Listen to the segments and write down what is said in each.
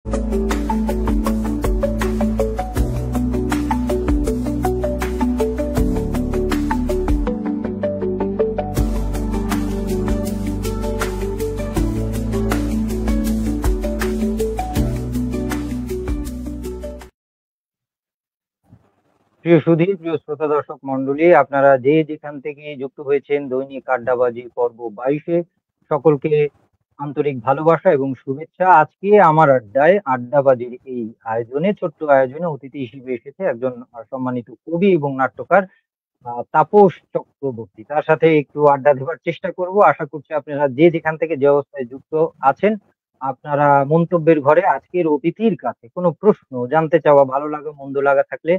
প্রিয় সুধী, প্রিয় শ্রোতা দর্শক মন্ডলী, আপনারা যে যেখান থেকে যুক্ত হয়েছেন দৈনিক আড্ডাবাজি পর্ব 22-এ সকলকে আন্তরিক ভালোবাসা এবং শুভেচ্ছা। আজকে আমার আড্ডাবাজির এই আয়োজনে, ছোট্ট আয়োজনে অতিথি হিসেবে এসেছে একজন সম্মানিত কবি এবং নাট্যকার তাপস চক্রবর্তী। তার সাথে একটু আড্ডা দেওয়ার চেষ্টা করব। আশা করছি আপনারা যে যেখান থেকে যে অবস্থায় যুক্ত আছেন, আপনারা মন্তব্যের ঘরে আজকের অতিথির কাছে কোনো প্রশ্ন, জানতে চাওয়া, ভালো লাগা মন্দ লাগা থাকলে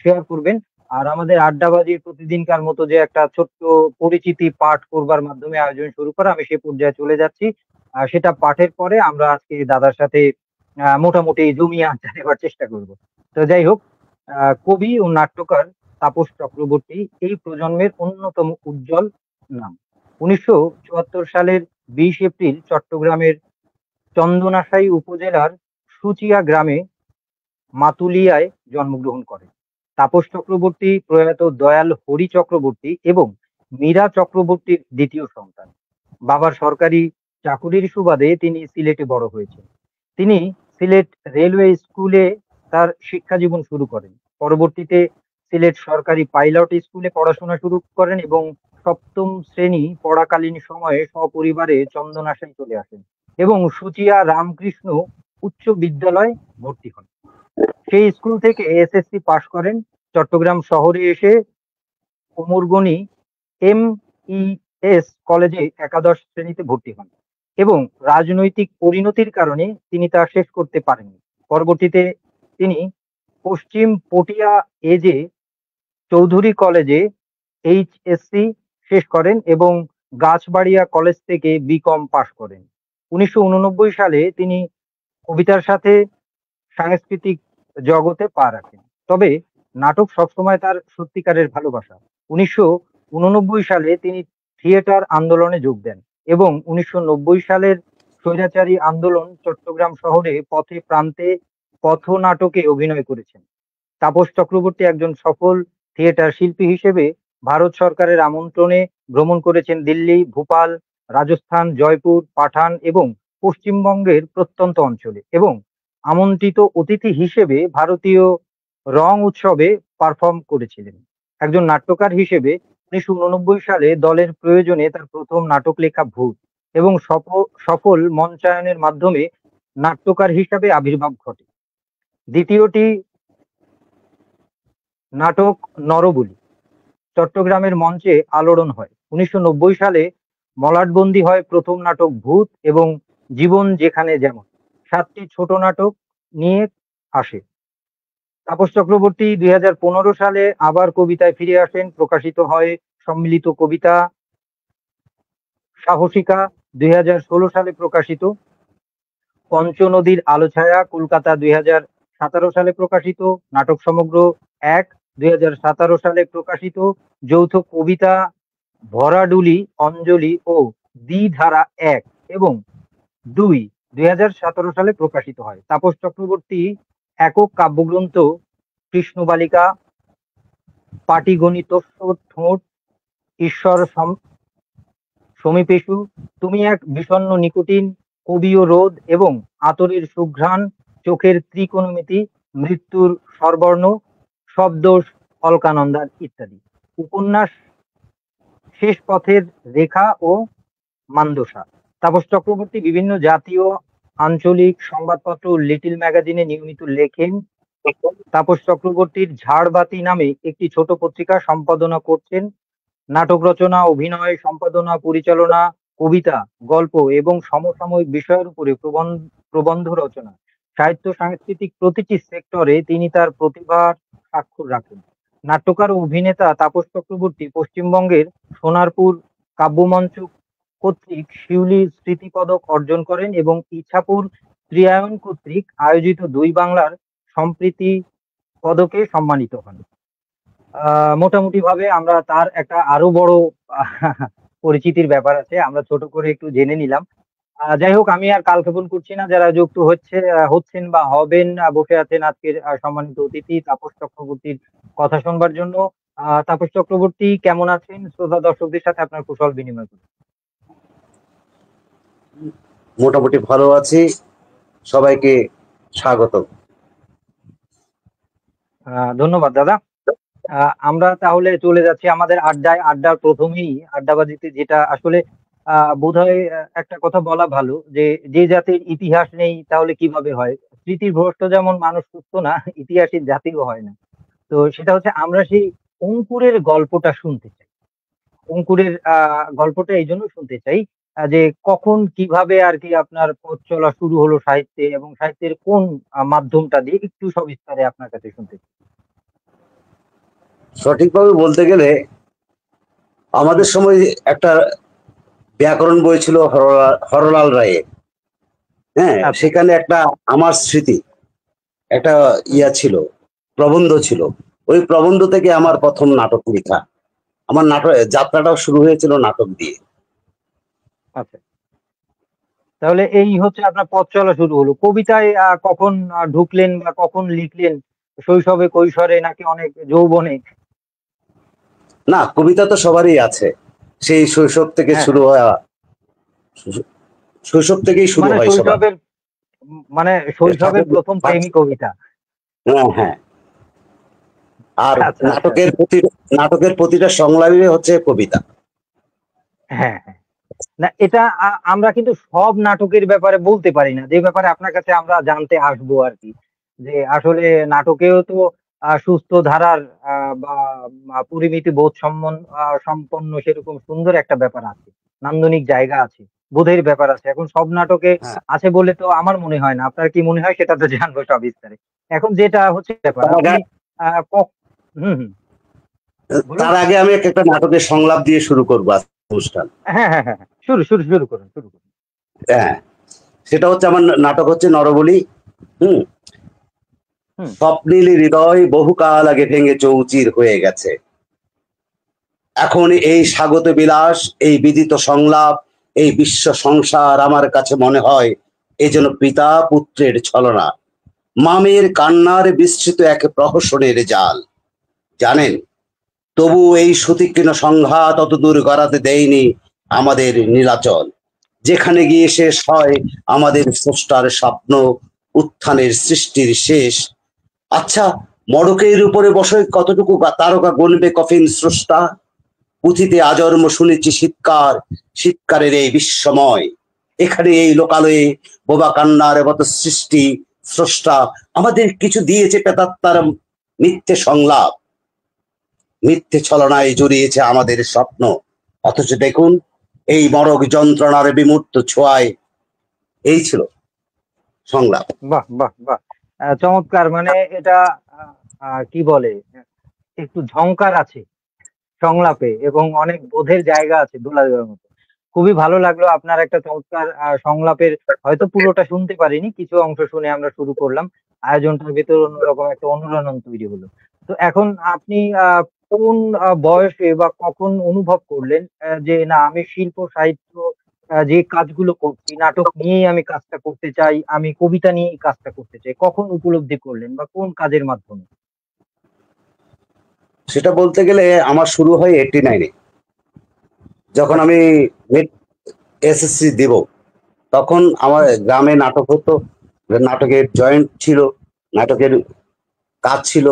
শেয়ার করবেন। আর আমাদের আড্ডাবাজির প্রতিদিনকার মতো যে একটা ছোট্ট পরিচিতি পাঠ করবার মাধ্যমে আয়োজন শুরু করা, আমি সে পর্যায়ে চলে যাচ্ছি। সেটা পাঠের পরে আমরা আজকে দাদার সাথে মোটামুটি জমিয়ে আড্ডা দেওয়ার চেষ্টা করব। তো যাই হোক, কবি ও নাট্যকার তাপস চক্রবর্তী এই প্রজন্মের অন্যতম উজ্জ্বল নাম। 1974 সালের 20 এপ্রিল চট্টগ্রামের চন্দনাশাই উপজেলার সুচিয়া গ্রামে মাতুলিয়ায় জন্মগ্রহণ করেন। তাপস চক্রবর্তী প্রয়াত দয়াল হরি চক্রবর্তী এবং মীরা চক্রবর্তীর দ্বিতীয় সন্তান। বাবার সরকারি চাকুরির সুবাদে তিনি সিলেটে বড় হয়েছেন। তিনি সিলেট রেলওয়ে স্কুলে তার শিক্ষা জীবন শুরু করেন। পরবর্তীতে সিলেট সরকারি পাইলট স্কুলে পড়াশোনা শুরু করেন এবং সপ্তম শ্রেণী পড়াকালীন সময়ে সপরিবারে চন্দনাশায় চলে আসেন এবং সুচিয়া রামকৃষ্ণ উচ্চ বিদ্যালয়ে ভর্তি হন। সেই স্কুল থেকে এসএসসি পাশ করেন। চট্টগ্রাম শহরে এসে কুমুরগনি এমইএস কলেজে একাদশ শ্রেণীতে ভর্তি হন এবং রাজনৈতিক পরিণতির কারণে তিনি তা শেষ করতে পারেননি। পরবর্তীতে তিনি পশ্চিম পটিয়া এজে চৌধুরী কলেজে এইচএসসি শেষ করেন এবং গাছবাড়িয়া কলেজ থেকে বিকম পাশ করেন। 1989 সালে তিনি কবিতার সাথে সাংস্কৃতিক জগতে পা রাখেন। তবে নাটক সবসময় তার সত্যিকারের ভালোবাসা। 1989 সালে তিনি থিয়েটার আন্দোলনে যোগ দেন এবং 1990 সালের স্বৈরাচারী আন্দোলন চট্টগ্রাম শহরে পথে প্রান্তে পথনাটকে অভিনয় করেছেন। তাপস চক্রবর্তী একজন সফল থিয়েটার শিল্পী হিসেবে ভারত সরকারের আমন্ত্রণে ভ্রমণ করেছেন দিল্লি, ভোপাল, রাজস্থান, জয়পুর, পাঠান এবং পশ্চিমবঙ্গের প্রত্যন্ত অঞ্চলে এবং আমন্ত্রিত অতিথি হিসেবে ভারতীয় রং উৎসবে পারফর্ম করেছিলেন। একজন নাট্যকার হিসেবে 1989 সালে দলের প্রয়োজনে তার প্রথম নাটক লেখা ভূত এবং সফল মঞ্চায়নের মাধ্যমে নাট্যকার হিসাবে আবির্ভাব ঘটে। দ্বিতীয়টি নাটক নরবলি চট্টগ্রামের মঞ্চে আলোড়ন হয়। 1990 সালে মলাটবন্দি হয় প্রথম নাটক ভূত এবং জীবন যেখানে যেমন। 7টি ছোট নাটক নিয়ে আসে। তাপস চক্রবর্তী 2015 সালে আবার কবিতায় ফিরে আসেন। প্রকাশিত হয় সম্মিলিত কবিতা সাহসিকা। 2016 সালে প্রকাশিত পঞ্চনদীর আলোছায়া কলকাতা। 2017 সালে প্রকাশিত নাটক সমগ্র 1। 2017 সালে প্রকাশিত যৌথ কবিতা ভরাডুলি অঞ্জলি ও দ্বিধারা 1 এবং 2 2017 সালে প্রকাশিত হয়। তাপস চক্রবর্তী একক কাব্যগ্রন্থ কৃষ্ণ বালিকা, পাটিগণিতস্য ঠোঁট, ঈশ্বর সমীপেষু, তুমি এক বিষণ্ণ নিকোটিন, কবি ও রোদ এবং আতরের সুঘ্রাণ, চোখের ত্রিকোণমিতি, মৃত্যুর স্বরবর্ণ, শব্দোষ, অলকানন্দার ইত্যাদি। উপন্যাস শেষ পথের রেখা ও মান্দসা। তাপস চক্রবর্তী বিভিন্ন জাতীয় আঞ্চলিক সংবাদপত্র লিটল ম্যাগাজিনে নিয়মিত লেখেন। তাপস চক্রবর্তীর ঝাড়বাতি নামে একটি ছোট পত্রিকা সম্পাদনা করছেন। নাটক রচনা, অভিনয়, সম্পাদনা, পরিচালনা, কবিতা, গল্প এবং সমসাময়িক বিষয়ের উপরে প্রবন্ধ রচনা, সাহিত্য সাংস্কৃতিক প্রতিটি সেক্টরে তিনি তার প্রতিভার স্বাক্ষর রাখেন। নাট্যকার ও অভিনেতা তাপস চক্রবর্তী পশ্চিমবঙ্গের সোনারপুর কাব্যমঞ্চ কর্তৃক শিউলি স্মৃতি পদক অর্জন করেন এবং ইছাপুর ত্রিয়ায়ন কর্তৃক আয়োজিত দুই বাংলার সম্প্রীতি পদকে সম্মানিত হন। মোটামুটি ভাবে আমরা তার একটা আরো বড় পরিচিতির ব্যাপার আছে, আমরা ছোট করে একটু জেনে নিলাম। যাই হোক, আমি আর কালক্ষেপণ করছি না। যারা যুক্ত হচ্ছেন বা হবেন, বসে আছেন আজকের সম্মানিত অতিথি তাপস চক্রবর্তীর কথা শুনবার জন্য। তাপস চক্রবর্তী কেমন আছেন? শ্রোতা দর্শকদের সাথে আপনার কুশল বিনিময় করুন। মোটামুটি ভালো আছি, সবাইকে স্বাগত। ধন্যবাদ দাদা। আমরা তাহলে চলে যাচ্ছি আমাদের আড্ডায়। আড্ডার প্রথমেই আড্ডাবাজিতে যেটা আসলে বোধহয় একটা কথা বলা ভালো, যে যে জাতির ইতিহাস নেই তাহলে কিভাবে হয়। স্মৃতির ভ্রষ্ট যেমন মানুষ সুস্থ না, ইতিহাসের জাতিও হয় না। তো সেটা হচ্ছে, আমরা সেই অঙ্কুরের গল্পটা শুনতে চাই। অঙ্কুরের গল্পটা এই জন্য শুনতে চাই, যে কখন কিভাবে আর কি আপনার পথ চলা শুরু হলো সাহিত্যে, এবং সাহিত্যের কোন মাধ্যমটা দিয়ে একটু সবিস্তারে আপনার কাছে শুনতে চাই। সঠিকভাবে বলতে গেলে হুম। আমাদের সময় একটা ব্যাকরণ বই ছিল হরলাল রায়ের। হ্যাঁ, আচ্ছা। সেখানে একটা আমার স্মৃতি একটা ছিল, প্রবন্ধ ছিল। ওই প্রবন্ধ থেকে আমার আচ্ছা। প্রথম নাটক লেখা। আমার নাটক যাত্রাটাও শুরু হয়েছিল নাটক দিয়ে। আচ্ছা, তাহলে এই হচ্ছে আপনার পথ চলা শুরু হলো। কবিতায় কখন ঢুকলেন বা কখন লিখলেন? শৈশবে, কৈশোরে, নাকি অনেক যৌবনে? না, কবিতা তো সবারই আছে, সেই শৈশব থেকে হ্যাঁ, শুরু হ্যাঁ। হওয়া। শৈশব থেকেই শুরু মানে হয় সবার। শৈশবের মানে শৈশবের ঠাকুর, প্রথম প্রেমী কবিতা। হ্যাঁ হ্যাঁ। আর আচ্ছা, আচ্ছা। নাটকের প্রতিটা সংলাপই হচ্ছে কবিতা। হ্যাঁ, হ্যাঁ। না, এটা আমরা কিন্তু সব নাটকের ব্যাপারে বলতে পারি না, যে ব্যাপারে আপনার কাছে আমরা জানতে আসবো আর কি। যে আসলে নাটকেও তো সুস্থ ধারার বা পরিমিতি বোধ সম্পন্ন সেরকম সুন্দর একটা ব্যাপার আছে, নান্দনিক জায়গা আছে, বোধের ব্যাপার আছে। এখন সব নাটকে হ্যাঁ। আছে বলে তো আমার মনে হয় না। আপনার কি মনে হয় সেটা তো জানবো সবিস্তারে। এখন যেটা হচ্ছে ব্যাপার, তার আপনি আগে হুম, হুম, বলুন। তার আগে আমি একটা নাটকের সংলাপ দিয়ে শুরু করবো আজকের অনুষ্ঠান। হ্যাঁ, হ্যাঁ, হ্যাঁ, হ্যাঁ। শুরু শুরু শুরু করুন, শুরু করুন। হ্যাঁ, সেটা হচ্ছে আমার নাটক হচ্ছে নরবলি। হুম। হুম। স্বপ্নীল হৃদয় বহুকাল আগে ভেঙে চৌচির হয়ে গেছে। এখন এই স্বাগত বিলাস, এই বিদিত সংলাপ, এই বিশ্ব সংসার আমার কাছে মনে হয় এ যেন পিতা পুত্রের ছলনা, মামের কান্নার বিস্তৃত এক প্রহসনের জাল। জানেন, তবু এই সুতীক্ষ্ণ সংঘাত অতদূর গড়াতে দেয়নি আমাদের নীলাচল, যেখানে গিয়ে শেষ হয় আমাদের স্রষ্টার স্বপ্ন, উত্থানের সৃষ্টির শেষ। আচ্ছা, মড়কের উপরে বসে কতটুকু তারকা গণবে কফিন স্রষ্টা? পুঁথিতে আজন্ম শুনেছি শীতকার, শীতকারের এই বিশ্বময়, এখানে এই লোকালয়ে বোবা কান্নার মতো সৃষ্টি স্রষ্টা আমাদের কিছু দিয়েছে পেতাত্তার মিথ্যে সংলাপ, মিথ্যে ছলনায় জড়িয়েছে আমাদের স্বপ্ন। অথচ দেখুন, এই মরক যন্ত্রণার বিমূর্ত ছোঁয়ায়। এই ছিল সংলাপ। বাহ, বাহ, বাহ! চমৎকার! মানে এটা আ আ কি বলে? একটু ঝংকার আছে সংলাপে, এবং অনেক বোধের জায়গা আছে দোলা দেওয়ার মতো। খুবই ভালো লাগলো আপনার একটা চমৎকার সংলাপের। হয়তো পুরোটা শুনতে পারিনি, কিছু অংশ শুনে আমরা শুরু করলাম। আয়োজনটার ভেতর অন্যরকম একটা অনুরণন তৈরি হলো। তো এখন আপনি কোন বয়সে বা কখন অনুভব করলেন যে না, আমি শিল্প সাহিত্য যে কাজগুলো করছি, নাটক নিয়েই আমি কাজটা করতে চাই, আমি কবিতা নিয়েই কাজটা করতে চাই। কখন উপলব্ধি করলেন বা কোন কাজের মাধ্যমে? সেটা বলতে গেলে আমার শুরু হয় 89-এ, যখন আচ্ছা। আমি এসএসসি দেব। তখন আমার হুম। গ্রামে নাটক হতো, নাটকের জয়েন্ট ছিল, নাটকের কাজ ছিল।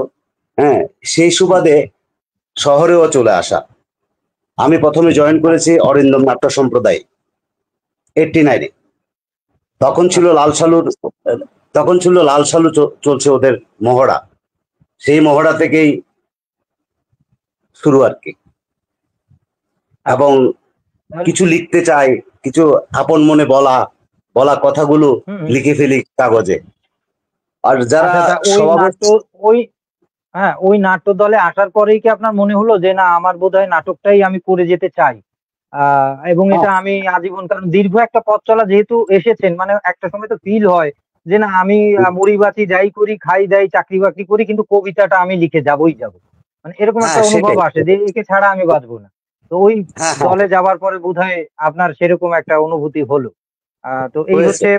হ্যাঁ, সেই হুম। সুবাদে শহরেও চলে আসা। আমি প্রথমে জয়েন আচ্ছা। করেছি অরিন্দম নাট্য সম্প্রদায় 89-এ। তখন ছিল আচ্ছা। লাল সালুর, তখন ছিল লাল সালু চলছে ওদের মহড়া। সেই মহড়া থেকেই শুরু আর কি। আচ্ছা। এবং তাহলে কিছু লিখতে চাই, কিছু আপন মনে বলা বলা কথাগুলো হুম, হুম। লিখে ফেলি কাগজে। আর যারা আচ্ছা, তা ওই স্বভাবের, নাট্য ওই হ্যাঁ, ওই নাট্য দলে আসার পরেই কি আপনার মনে হলো যে না, আমার বোধহয় নাটকটাই আমি করে যেতে চাই? এবং হ্যাঁ এটা আমি আজীবন, কারণ দীর্ঘ একটা পথ চলা যেহেতু এসেছেন, মানে একটা সময় তো ফিল হয় যে না, আমি মুড়ি বাঁচি, যাই করি, খাই দাই, চাকরি বাকরি করি, কিন্তু কবিতাটা আমি লিখে যাবই যাব। মানে এরকম হ্যাঁ একটা অনুভব সেটাই আসে যে একে ছাড়া আমি বাঁচবো না। তো ওই হ্যাঁ হ্যাঁ। দলে যাবার পরে বোধহয় আপনার সেরকম একটা অনুভূতি হলো। তো এই হয়েছে। হচ্ছে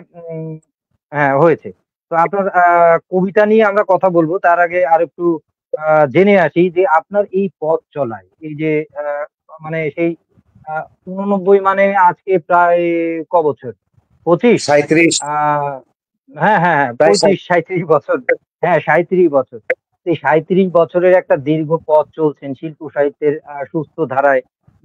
হ্যাঁ হয়েছে। তো আপনার কবিতা নিয়ে আমরা কথা বলবো, তার আগে আর একটু জেনে আসি যে আপনার এই পথ চলায় এই যে মানে সেই ৮৯ মানে আজকে প্রায় ক বছর? ২৫? 37। আ হ্যাঁ, হ্যাঁ, হ্যাঁ, প্রায় ৩৫-৩৭ বছর। হ্যাঁ, ৩৭ বছর। এই ৩৭ বছরের একটা দীর্ঘ পথ চলছেন শিল্প সাহিত্যের সুস্থ ধারায়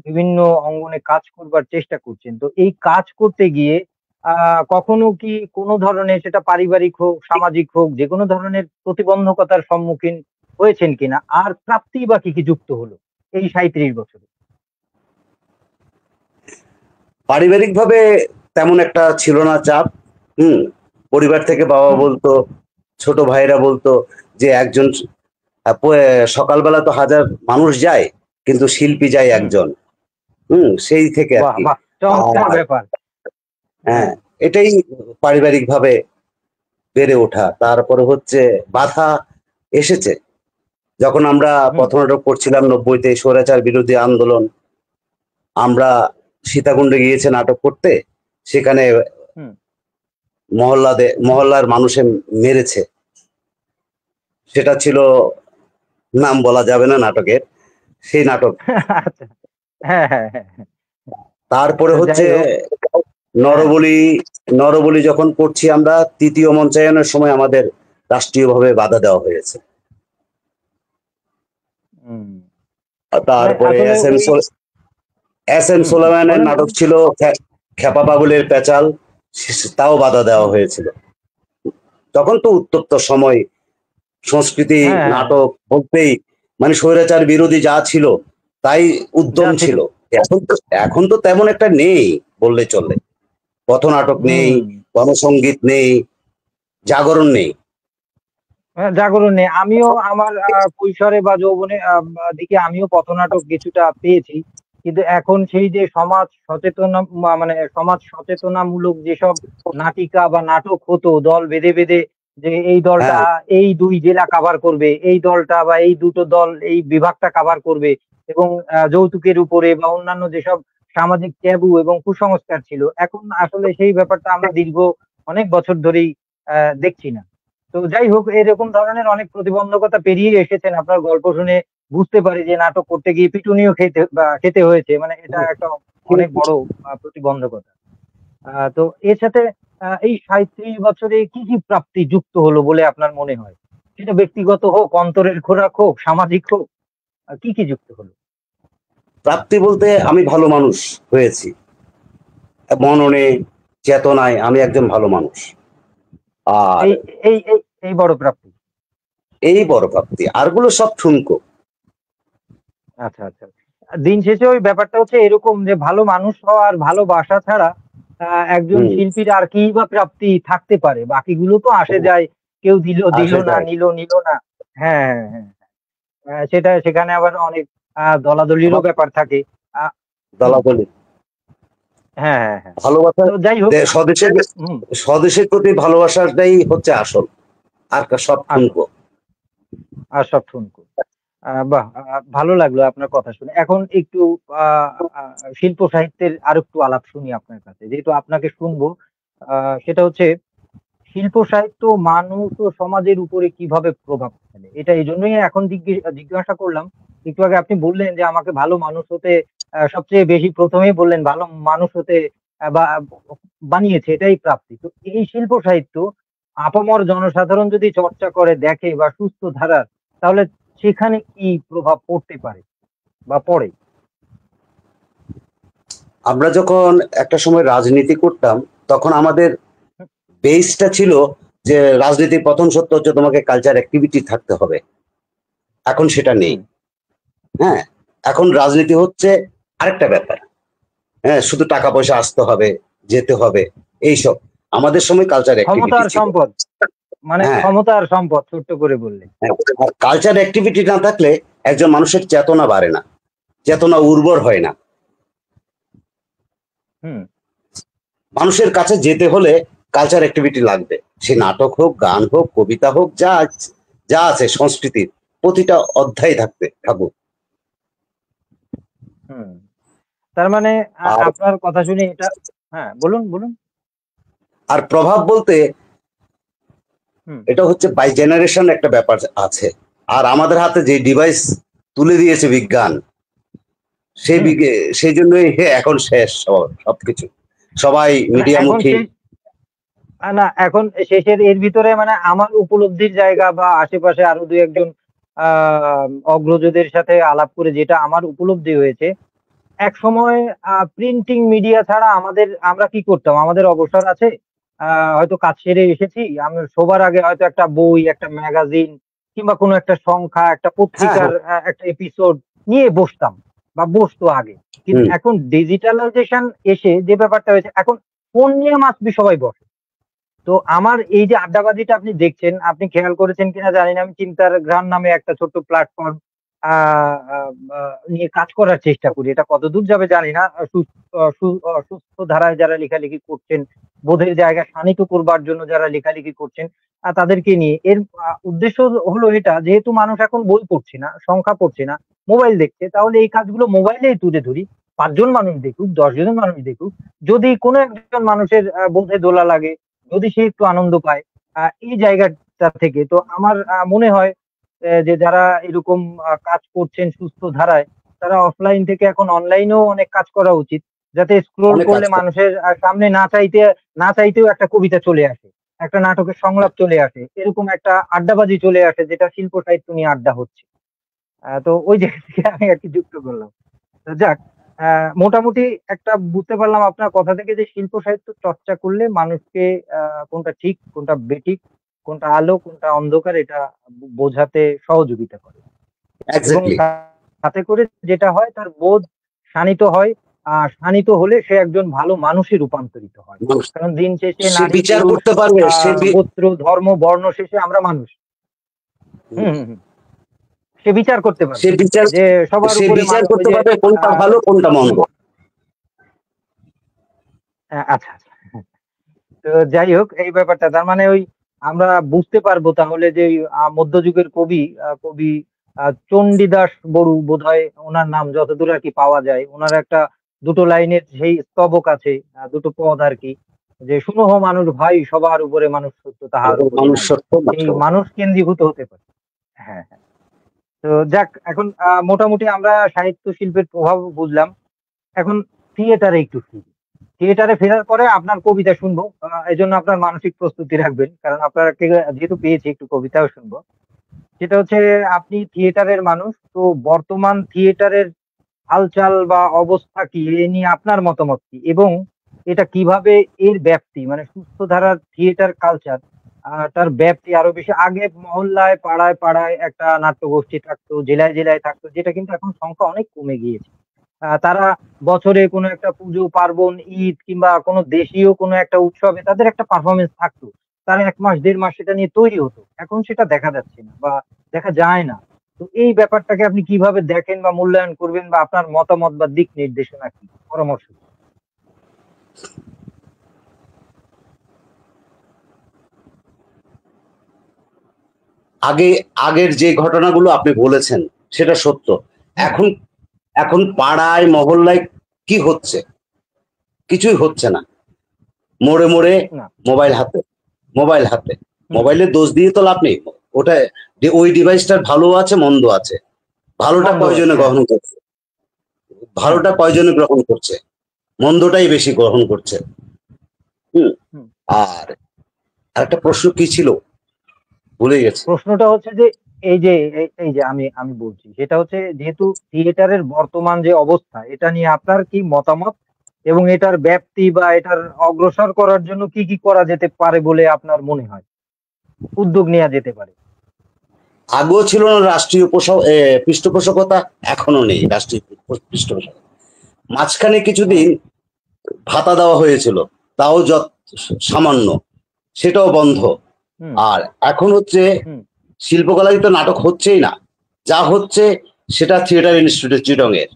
বিভিন্ন অঙ্গনে কাজ করবার চেষ্টা করছেন। তো এই কাজ করতে গিয়ে আ কখনো কি কোনো ধরনের, সেটা পারিবারিক হোক, সামাজিক হোক, যেকোনো ধরনের প্রতিবন্ধকতার সম্মুখীন হয়েছেন কিনা? আর প্রাপ্তিই বা কি, কি যুক্ত হলো এই ৩৭ বছরে? পারিবারিকভাবে তেমন একটা ছিল না চাপ। হুম। পরিবার থেকে বাবা হুম, বলতো, ছোট ভাইরা বলতো যে একজন সকালবেলা তো হাজার মানুষ যায়, কিন্তু শিল্পী যায় হুম। একজন। সেই থেকে আর বাহ! কি। বাহ! চমৎকার আর ব্যাপার। হ্যাঁ, হ্যাঁ। এটাই পারিবারিকভাবে বেড়ে ওঠা। তারপরে হচ্ছে বাধা এসেছে। যখন আমরা হুম, পথনাটক করছিলাম ৯০-তে স্বৈরাচার বিরোধী আন্দোলন, আমরা সীতাকুণ্ডে গিয়েছে নাটক করতে। সেখানে হুম। মহল্লার মানুষে মেরেছে। সেটা ছিল, নাম বলা যাবে না নাটকের, সেই নাটক। আচ্ছা। হ্যাঁ, হ্যাঁ, হ্যাঁ, হ্যাঁ। তারপরে হচ্ছে যাই হোক। হ্যাঁ। নরবলি। নরবলি যখন করছি আমরা, তৃতীয় মঞ্চায়নের সময় আমাদের রাষ্ট্রীয়ভাবে বাধা দেওয়া হয়েছে। হুম। মানে তারপরে আসলে ওই এস এম হুম, হুম। সোলাইমানের বলেন, নাটক বলেন। ছিল খেপা পাগলের পেঁচাল, তাও বাধা দেওয়া হুম। হয়েছিল। তখন তো উত্তপ্ত সময়, সংস্কৃতি হ্যাঁ, হ্যাঁ, হ্যাঁ। নাটক বলতেই মানে স্বৈরাচার বিরোধী যা ছিল তাই উদ্যম যা ছিল। ছিল। এখন তো তেমন একটা নেই বললে চলে। পথনাটক নেই, হুম। গণসংগীত নেই, জাগরণ নেই। জাগরণ নেই। আমিও আমার কৈশোরে বা যৌবনে দিকে আমিও পথনাটক কিছুটা পেয়েছি। কিন্তু এখন সেই যে সমাজ সচেতনা মানে সমাজ সচেতনামূলক যেসব নাটিকা বা নাটক হতো দল বেঁধে, বেঁধে, যে এই দলটা হ্যাঁ, এই ২ জেলা কাভার করবে, এই দলটা বা এই দুটো দল এই বিভাগটা কাভার করবে এবং যৌতুকের উপরে বা অন্যান্য যেসব সামাজিক ট্যাবু এবং কুসংস্কার ছিল, এখন আসলে সেই ব্যাপারটা আমরা দীর্ঘ অনেক বছর ধরেই দেখছি না। তো যাই হোক, এরকম ধরনের অনেক প্রতিবন্ধকতা পেরিয়ে এসেছেন। আপনার গল্প শুনে বুঝতে পারি যে নাটক করতে গিয়ে পিটুনিও খেতে হয়েছে। মানে এটা একটা অনেক বড় প্রতিবন্ধকতা। তো এর সাথে এই ৩৭ বছরে কি, কি প্রাপ্তি যুক্ত হলো বলে আপনার মনে হয়? সেটা ব্যক্তিগত হোক, অন্তরের খোরাক হোক, সামাজিক হোক, কি, কি যুক্ত হলো? প্রাপ্তি বলতে আমি ভালো মানুষ হয়েছি। মননে, চেতনায় আমি একজন ভালো মানুষ। আর এই এই এই এই বড় প্রাপ্তি। এই বড় প্রাপ্তি, আরগুলো সব ঠুনকো। আচ্ছা, আচ্ছা। দিন শেষে ওই ব্যাপারটা হচ্ছে এরকম যে ভালো মানুষ হওয়া আর ভালোবাসা ছাড়া একজন হুম। শিল্পীর আর কিই বা প্রাপ্তি থাকতে পারে? বাকিগুলো তো আসে যায়। কেউ দিল, দিল আসে না, যায়। নিল, নিল না। হ্যাঁ, হ্যাঁ, হ্যাঁ। সেটা সেখানে আবার অনেক দলাদলিরও আবার ব্যাপার থাকে। আ হুম। দলাদলি। হ্যাঁ, হ্যাঁ, হ্যাঁ। ভালোবাসা, তো যাই হোক। স্বদেশের হুম। স্বদেশের প্রতি ভালোবাসাটাই হচ্ছে আসল। আর সব আসল। ঠুনকো। আর সব ঠুনকো। বাহ! ভালো লাগলো আপনার কথা শুনে। এখন একটু আ আ শিল্প সাহিত্যের আরেকটু আলাপ শুনি আপনার কাছে। যেহেতু আপনাকে শুনবো, আ সেটা হচ্ছে শিল্প সাহিত্য মানুষ ও সমাজের উপরে কিভাবে প্রভাব ফেলে? এটা এজন্যই এখন জিজ্ঞাসা করলাম। একটু আগে আপনি বললেন যে আমাকে ভালো মানুষ হতে সবচেয়ে বেশি ১ম এই বললেন ভালো মানুষ হতে বা বানিয়েছে এটাই প্রাপ্তি। তো এই শিল্প সাহিত্য আপামর জনসাধারণ যদি চর্চা করে, দেখে বা সুস্থ ধারার, তাহলে সেখানে কি প্রভাব পড়তে পারে বা পড়ে? আমরা যখন একটা সময় রাজনীতি করতাম, তখন আমাদের হুম, বেসটা ছিল যে রাজনীতির প্রথম সত্য হচ্ছে তোমাকে কালচার অ্যাক্টিভিটি থাকতে হবে। এখন সেটা নেই। হুম। হ্যাঁ, এখন রাজনীতি হচ্ছে আরেকটা ব্যাপার। হ্যাঁ, শুধু টাকা পয়সা আসতে হবে, যেতে হবে, এইসব। আমাদের সময় কালচার অ্যাক্টিভিটি ক্ষমতার ছিল। সম্পদ। মানে হ্যাঁ, ক্ষমতার সম্পদ ছোট্ট করে বললে। হ্যাঁ। আর কালচার অ্যাক্টিভিটি না থাকলে একজন মানুষের চেতনা বাড়ে না, চেতনা উর্বর হয় না। হুম, মানুষের কাছে যেতে হলে কালচার অ্যাক্টিভিটি লাগবে। সে নাটক হোক, গান হোক, কবিতা হোক, যা আছে সংস্কৃতির প্রতিটা অধ্যায় থাকুক। হুম। তার মানে আর আপনার কথা শুনে এটা হ্যাঁ, বলুন, বলুন। আর প্রভাব বলতে এটা হচ্ছে বাই জেনারেশন একটা ব্যাপার আছে। আর আমাদের হাতে যে ডিভাইস তুলে দিয়েছে বিজ্ঞান, সেই জন্যই এখন শেষ সবকিছু, সবাই মিডিয়ামুখী। না, এখন শেষের এর ভিতরে মানে আমার উপলব্ধির জায়গা বা আশেপাশে আরো দুই একজন অগ্রজদের সাথে আলাপ করে যেটা আমার উপলব্ধি হয়েছে, এক সময় প্রিন্টিং মিডিয়া ছাড়া আমরা কি করতাম, আমাদের অবসর আছে, হয়তো কাজ সেরে এসেছি, আমি সবার আগে হয়তো একটা বই, একটা ম্যাগাজিন কিংবা কোনো একটা সংখ্যা, একটা পত্রিকার একটা এপিসোড নিয়ে বসতাম বা বসতো আগে। কিন্তু এখন ডিজিটালাইজেশন এসে যে ব্যাপারটা হয়েছে, এখন ফোন নিয়ে মাসবি সবাই বসে। তো আমার এই যে আড্ডাবাজিটা আপনি দেখছেন, আপনি খেয়াল করেছেন কিনা জানি না, আমি চিন্তার ঘ্রাণ নামে একটা ছোট্ট প্ল্যাটফর্ম নিয়ে কাজ করার চেষ্টা করি। এটা কতদূর যাবে জানি না। সুস্থ ধারায় যারা লেখালেখি করছেন, বোধের জায়গা শানিত করবার জন্য যারা লেখালেখি করছেন, তাদেরকে নিয়ে এর উদ্দেশ্য হলো এটা, যেহেতু মানুষ এখন বই পড়ছে না, সংখ্যা পড়ছে না, মোবাইল দেখছে, তাহলে এই কাজগুলো মোবাইলেই তুলে ধরি। 5 জন মানুষ দেখুক, 10 জন মানুষ দেখুক, যদি কোনো একজন মানুষের বোধে দোলা লাগে, যদি সে একটু আনন্দ পায় এই জায়গাটা থেকে, তো আমার মনে হয় যে যারা এরকম কাজ করছেন সুস্থ ধারায়, তারা অফলাইন থেকে এখন অনলাইনেও অনেক কাজ করা উচিত, যাতে স্ক্রোল করলে মানুষের সামনে না চাইতেও একটা কবিতা চলে আসে, একটা নাটকের সংলাপ চলে আসে, এরকম একটা আড্ডাবাজি চলে আসে, যেটা শিল্প সাহিত্য নিয়ে আড্ডা হচ্ছে। তো ওই জায়গা থেকে আমি আর কি যুক্ত করলাম। তো যাক, মোটামুটি একটা বুঝতে পারলাম আপনার কথা থেকে যে শিল্প সাহিত্য চর্চা করলে মানুষকে কোনটা ঠিক, কোনটা বেঠিক, কোনটা আলো, কোনটা অন্ধকার, এটা বোঝাতে সহযোগিতা করে। এবং তাতে করে যেটা হয়, তার বোধ শানিত হয়। শানিত হলে সে একজন ভালো মানুষে রূপান্তরিত হয়। কারণ দিন শেষে নারী, গোত্র, ধর্ম, বর্ণ শেষে আমরা মানুষ। সে বিচার করতে পারবে, যে সবার উপরে কোনটা ভালো কোনটা মন্দ। আচ্ছা, তো যাই হোক, এই ব্যাপারটা তার মানে ওই আমরা বুঝতে পারবো তাহলে যে মধ্যযুগের কবি চণ্ডীদাস বড়ু বোধহয় ওনার নাম যতদূর আর কি পাওয়া যায়, ওনার একটা দুটো লাইনের সেই স্তবক আছে, দুটো পদ আর কি, যে শুনো মানুষ ভাই, সবার উপরে মানুষ সত্য, তাহার এই মানুষ কেন্দ্রীভূত হতে পারে। হ্যাঁ, তো যাক, এখন মোটামুটি আমরা সাহিত্য শিল্পের প্রভাব বুঝলাম। এখন থিয়েটারে একটু ফিরি। থিয়েটারে ফেরার পরে আপনার কবিতা শুনবো, এই জন্য আপনার মানসিক প্রস্তুতি রাখবেন, কারণ আপনার যেহেতু পেয়েছি একটু কবিতাও শুনবো। সেটা হচ্ছে, আপনি থিয়েটারের মানুষ, তো বর্তমান থিয়েটারের হালচাল বা অবস্থা কি, এ নিয়ে আপনার মতামত কি, এবং এটা কিভাবে এর ব্যাপ্তি, মানে সুস্থ ধারার থিয়েটার কালচার তার ব্যাপ্তি আরো বেশি, আগে মহল্লায় পাড়ায় পাড়ায় একটা নাট্যগোষ্ঠী থাকতো, জেলায় জেলায় থাকতো, যেটা কিন্তু এখন সংখ্যা অনেক কমে গিয়েছে। তারা বছরে কোনো একটা পুজো পার্বণ, ঈদ কিংবা কোনো দেশীয় কোনো একটা উৎসবে তাদের একটা পারফরমেন্স থাকতো, তারা 1 মাস 1.5 মাস সেটা নিয়ে তৈরি হতো। এখন সেটা দেখা যাচ্ছে না বা দেখা যায় না। তো এই ব্যাপারটাকে আপনি কিভাবে দেখেন বা মূল্যায়ন করবেন, বা আপনার মতামত বা দিক নির্দেশনা কি, পরামর্শ? আগের যে ঘটনাগুলো আপনি বলেছেন সেটা সত্য। এখন পাড়ায় মহল্লায় কি হচ্ছে, কিছুই হচ্ছে না। মোড়ে মোড়ে মোবাইল হাতে, মোবাইলের দোষ দিয়ে তো লাভ নেই। ওটা ওই ডিভাইসটার ভালো আছে মন্দ আছে, ভালোটা কয়জনে গ্রহণ করছে, গ্রহণ করছে, মন্দটাই বেশি গ্রহণ করছে। আর একটা প্রশ্ন কি ছিল, ভুলে গেছি। প্রশ্নটা হচ্ছে যে এই যে আমি বলছি, সেটা হচ্ছে, যেহেতু থিয়েটারের বর্তমান যে অবস্থা, এটা নিয়ে আপনার কি মতামত, এবং এটার ব্যাপ্তি বা এটার অগ্রসর করার জন্য কি কি করা যেতে পারে বলে আপনার মনে হয়, উদ্যোগ নেওয়া যেতে পারে? আগেও ছিল না রাষ্ট্রীয় পৃষ্ঠপোষকতা, এখনো নেই রাষ্ট্রীয় পৃষ্ঠপোষকতা। মাঝখানে কিছুদিন ভাতা দেওয়া হয়েছিল, তাও সামান্য, সেটাও বন্ধ। আর এখন হচ্ছে শিল্পকলায় তো নাটক হচ্ছেই না, যা হচ্ছে সেটা থিয়েটার ইনস্টিটিউট চিটং এর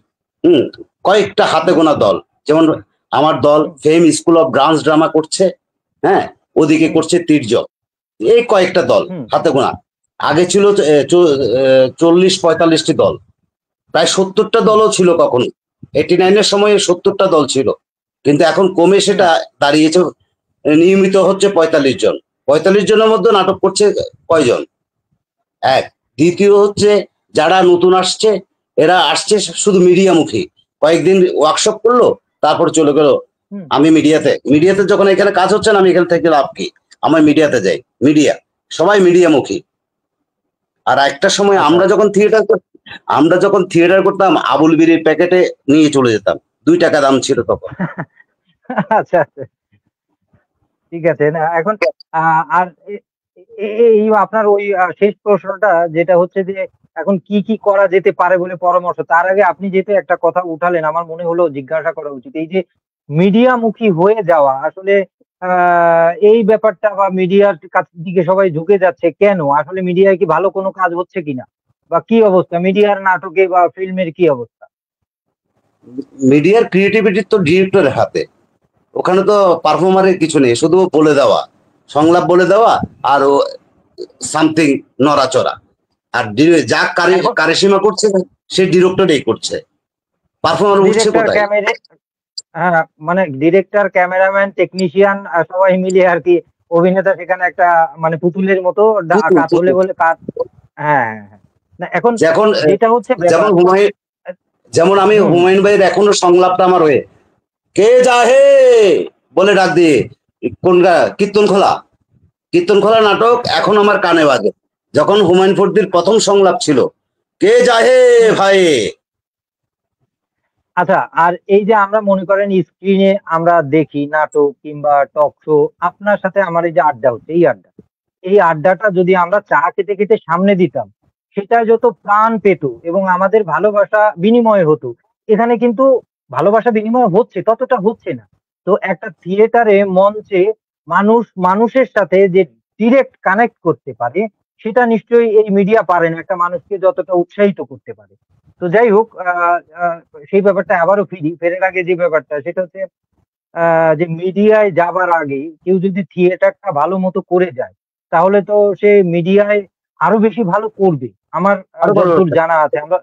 কয়েকটা হাতে গোনা দল, যেমন আমার দল ফেম স্কুল অফ ডান্স ড্রামা করছে, হ্যাঁ, ওদিকে করছে তির্যক, এই কয়েকটা দল হাতে গোনা। আগে ছিল 40-45টি দল, প্রায় 70টা দলও ছিল কখনো। 89-এর সময় 70টা দল ছিল, কিন্তু এখন কমে সেটা দাঁড়িয়েছে নিয়মিত হচ্ছে ৪৫ জন। ৪৫ জনের মধ্যে নাটক করছে কয়জন? এক। দ্বিতীয় হচ্ছে যারা নতুন আসছে, এরা আসছে শুধু মিডিয়ামুখী, কয়েকদিন ওয়ার্কশপ করলো, তারপর চলে গেল হুম। আমি মিডিয়াতে। মিডিয়াতে যখন এখানে কাজ হচ্ছে না, আমি এখানে থেকে লাভ কি? আমার মিডিয়াতে যাই। মিডিয়া, সবাই মিডিয়ামুখী। আর একটা সময় আচ্ছা, আমরা আচ্ছা। যখন থিয়েটার করতাম, আবুল বিড়ির প্যাকেটে নিয়ে চলে যেতাম, 2 টাকা দাম ছিল তখন। আচ্ছা, আচ্ছা। ঠিক আছে। না এখন আর এই আপনার ওই শেষ প্রশ্নটা যেটা হচ্ছে যে এখন কি করা যেতে পারে বলে পরামর্শ? তার আগে আপনি যেহেতু একটা কথা উঠালেন আমার মনে হলো জিজ্ঞাসা করা উচিত। এই যে মিডিয়ামুখী হয়ে যাওয়া আসলে আ এই ব্যাপারটা বা মিডিয়ার দিকে সবাই ঝুঁকে যাচ্ছে কেন? আসলে মিডিয়ায় কি ভালো কোনো কাজ হচ্ছে কিনা? বা কি অবস্থা? মিডিয়ার নাটকে বা ফিল্মের কি অবস্থা? মিডিয়ার ক্রিয়েটিভিটি তো ডিরেক্টরের হাতে। ওখানে তো পারফর্মারের কিছু নেই, শুধু বলে দেওয়া, সংলাপ বলে দেওয়া, আর ও সামথিং নড়াচড়া। আর যা এখন কারিশমা করছে, সে ডিরেক্টরই করছে, পারফর্মার উঠছে ডিরেক্টর, কোথায়? হ্যাঁ, মানে ডিরেক্টর, ক্যামেরাম্যান, টেকনিশিয়ান সবাই মিলিয়ে আরকি অভিনেতা সেখানে একটা মানে পুতুলের মতো পুতুল কাত হলে পুতুল। বলে কাত। হ্যাঁ, হ্যাঁ, হ্যাঁ। না এখন যখন যেটা হচ্ছে যেমন ব্যাপার হুমায়ুন আ যেমন আমি হুম, হুমায়ুন ভাইয়ের এখনো সংলাপটা আমার হয়ে, কে যাহে বলে ডাক দিয়ে, কোনটা কীর্তন খোলা নাটক এখন আমার কানে বাজে। যখন হুমায়ুন ফরিদির প্রথম সংলাপ ছিল, কে যাহে হুম। ভাই। আচ্ছা, আর এই যে আমরা মনে করেন স্ক্রিনে আমরা দেখি নাটক কিংবা টক শো, আপনার সাথে আমার এই যে আড্ডা হচ্ছে, এই আড্ডাটা যদি আমরা চা খেতে সামনে দিতাম, সেটা যত প্রাণ পেত এবং আমাদের ভালোবাসা বিনিময় হতো। এখানে কিন্তু ভালোবাসা বিনিময় হচ্ছে, ততটা হচ্ছে না। তো একটা থিয়েটারে মঞ্চে মানুষের সাথে যে ডিরেক্ট কানেক্ট করতে পারে, সেটা নিশ্চয়ই এই মিডিয়া পারে না একটা মানুষকে যতটা উৎসাহিত করতে পারে। তো যাই হোক আ সেই ব্যাপারটা আবারও ফেরার আগে যে ব্যাপারটা সেটা হচ্ছে যে মিডিয়ায় যাবার আগে কেউ যদি থিয়েটারটা ভালো মতো করে যায়, তাহলে তো সে মিডিয়ায় আরো বেশি ভালো করবে। আমার আরো বড় যতদূর জানা আছে আমরা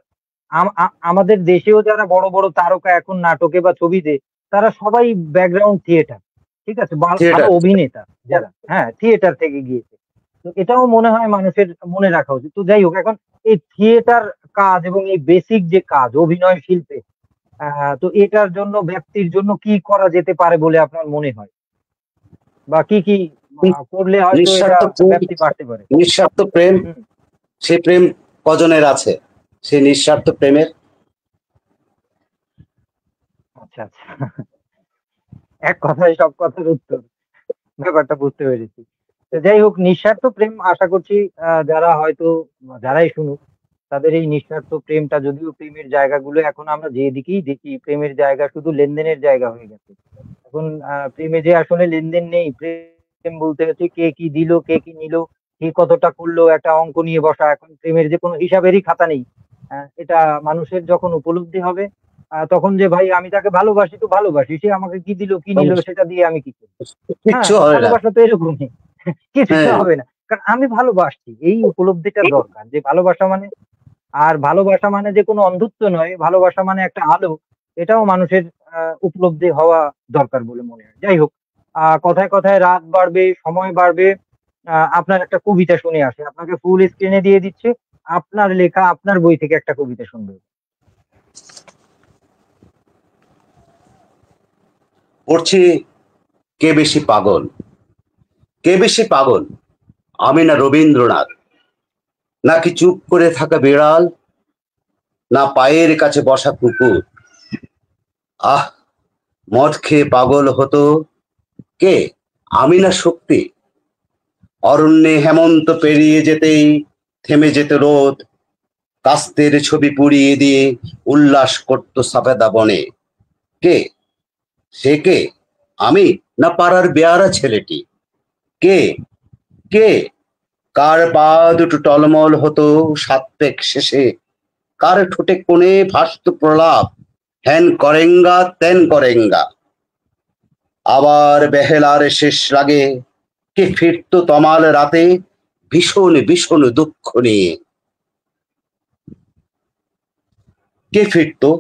আমাদের দেশেও যারা বড় তারকা এখন নাটকে বা ছবিতে তারা সবাই ব্যাকগ্রাউন্ড থিয়েটার। ঠিক আছে? ভালো থিয়েটার। অভিনেতা যারা, হ্যাঁ, থিয়েটার থেকে গিয়েছে। তো এটাও মনে হয় মানুষের মনে রাখা উচিত। তো যাই হোক এখন এই থিয়েটার কাজ এবং এই বেসিক যে কাজ অভিনয় শিল্পে তো এটার জন্য ব্যক্তির জন্য কি করা যেতে পারে বলে আপনার মনে হয়? বা কি করলে হয়তো এটা নিঃস্বার্থ প্রেম, ব্যাপ্তি বাড়তে পারে? নিঃস্বার্থ প্রেম। হুম, সে প্রেম কজনের আছে? সেই নিঃস্বার্থ প্রেমের। আচ্ছা, আচ্ছা। এক কথায় সব কথার উত্তর। ব্যাপারটা বুঝতে পেরেছি। তো যাই হোক নিঃস্বার্থ প্রেম আশা করছি যারা হয়তো যারাই শুনুক তাদের এই নিঃস্বার্থ প্রেমটা যদিও প্রেমের জায়গাগুলো এখন আমরা যেদিকেই দেখি প্রেমের জায়গা শুধু লেনদেনের জায়গা হয়ে গেছে। এখন প্রেমে যে আসলে লেনদেন নেই। প্রেম বলতে হচ্ছে কে কি দিল, কে কি নিল, কে কতটা করলো একটা অঙ্ক নিয়ে বসা। এখন প্রেমের যে কোনো হিসাবেরই খাতা নেই। এটা মানুষের যখন উপলব্ধি হবে তখন যে ভাই আমি তাকে ভালোবাসি তো ভালোবাসি। সে আমাকে কি দিল, কি নিল সেটা দিয়ে আমি কি করব? হ্যাঁ, কিচ্ছু হয় না। ভালোবাসা তো এরকমই। কিছুই হ্যাঁ। হবে না। কারণ আমি ভালোবাসছি। এই উপলব্ধিটা দরকার। যে ভালোবাসা মানে ভালোবাসা মানে যে কোনো অন্ধুত্ব নয়। ভালোবাসা মানে একটা আলো। এটাও মানুষের উপলব্ধি হওয়া দরকার বলে মনে হয়। যাই হোক, কথায় রাত বাড়বে, সময় বাড়বে। আপনার একটা কবিতা শুনে আসি। আপনাকে ফুল স্ক্রিনে দিয়ে দিচ্ছি। আপনার লেখা, আপনার বই থেকে একটা কবিতা শুনবো। পড়ছি, কে বেশি পাগল? কে বেশি পাগল, আমি না রবীন্দ্রনাথ, নাকি চুপ করে থাকা বিড়াল, না পায়ের কাছে বসা কুকুর? আহ, মদ খেয়ে পাগল হতো কে, আমি না শক্তি? অরণ্যে হেমন্ত পেরিয়ে যেতেই থেমে যেত রোদ, কাস্তের ছবি পুড়িয়ে দিয়ে উল্লাস করত সাফেদা বনে। কে, সে কে? আমি, না পাড়ার বেয়ারা ছেলেটি? কে, কে, কার পা দুটো টলমল হতো সাত পেক শেষে, কার ঠোঁটে কোণে ভাসত প্রলাপ, হ্যান করেঙ্গা ত্যান করেঙ্গা। আবার বেহেলার শেষ রাগে কে ফিরতো তমাল রাতে ভীষণ ভীষণ দুঃখ নিয়ে? কে ফিরতো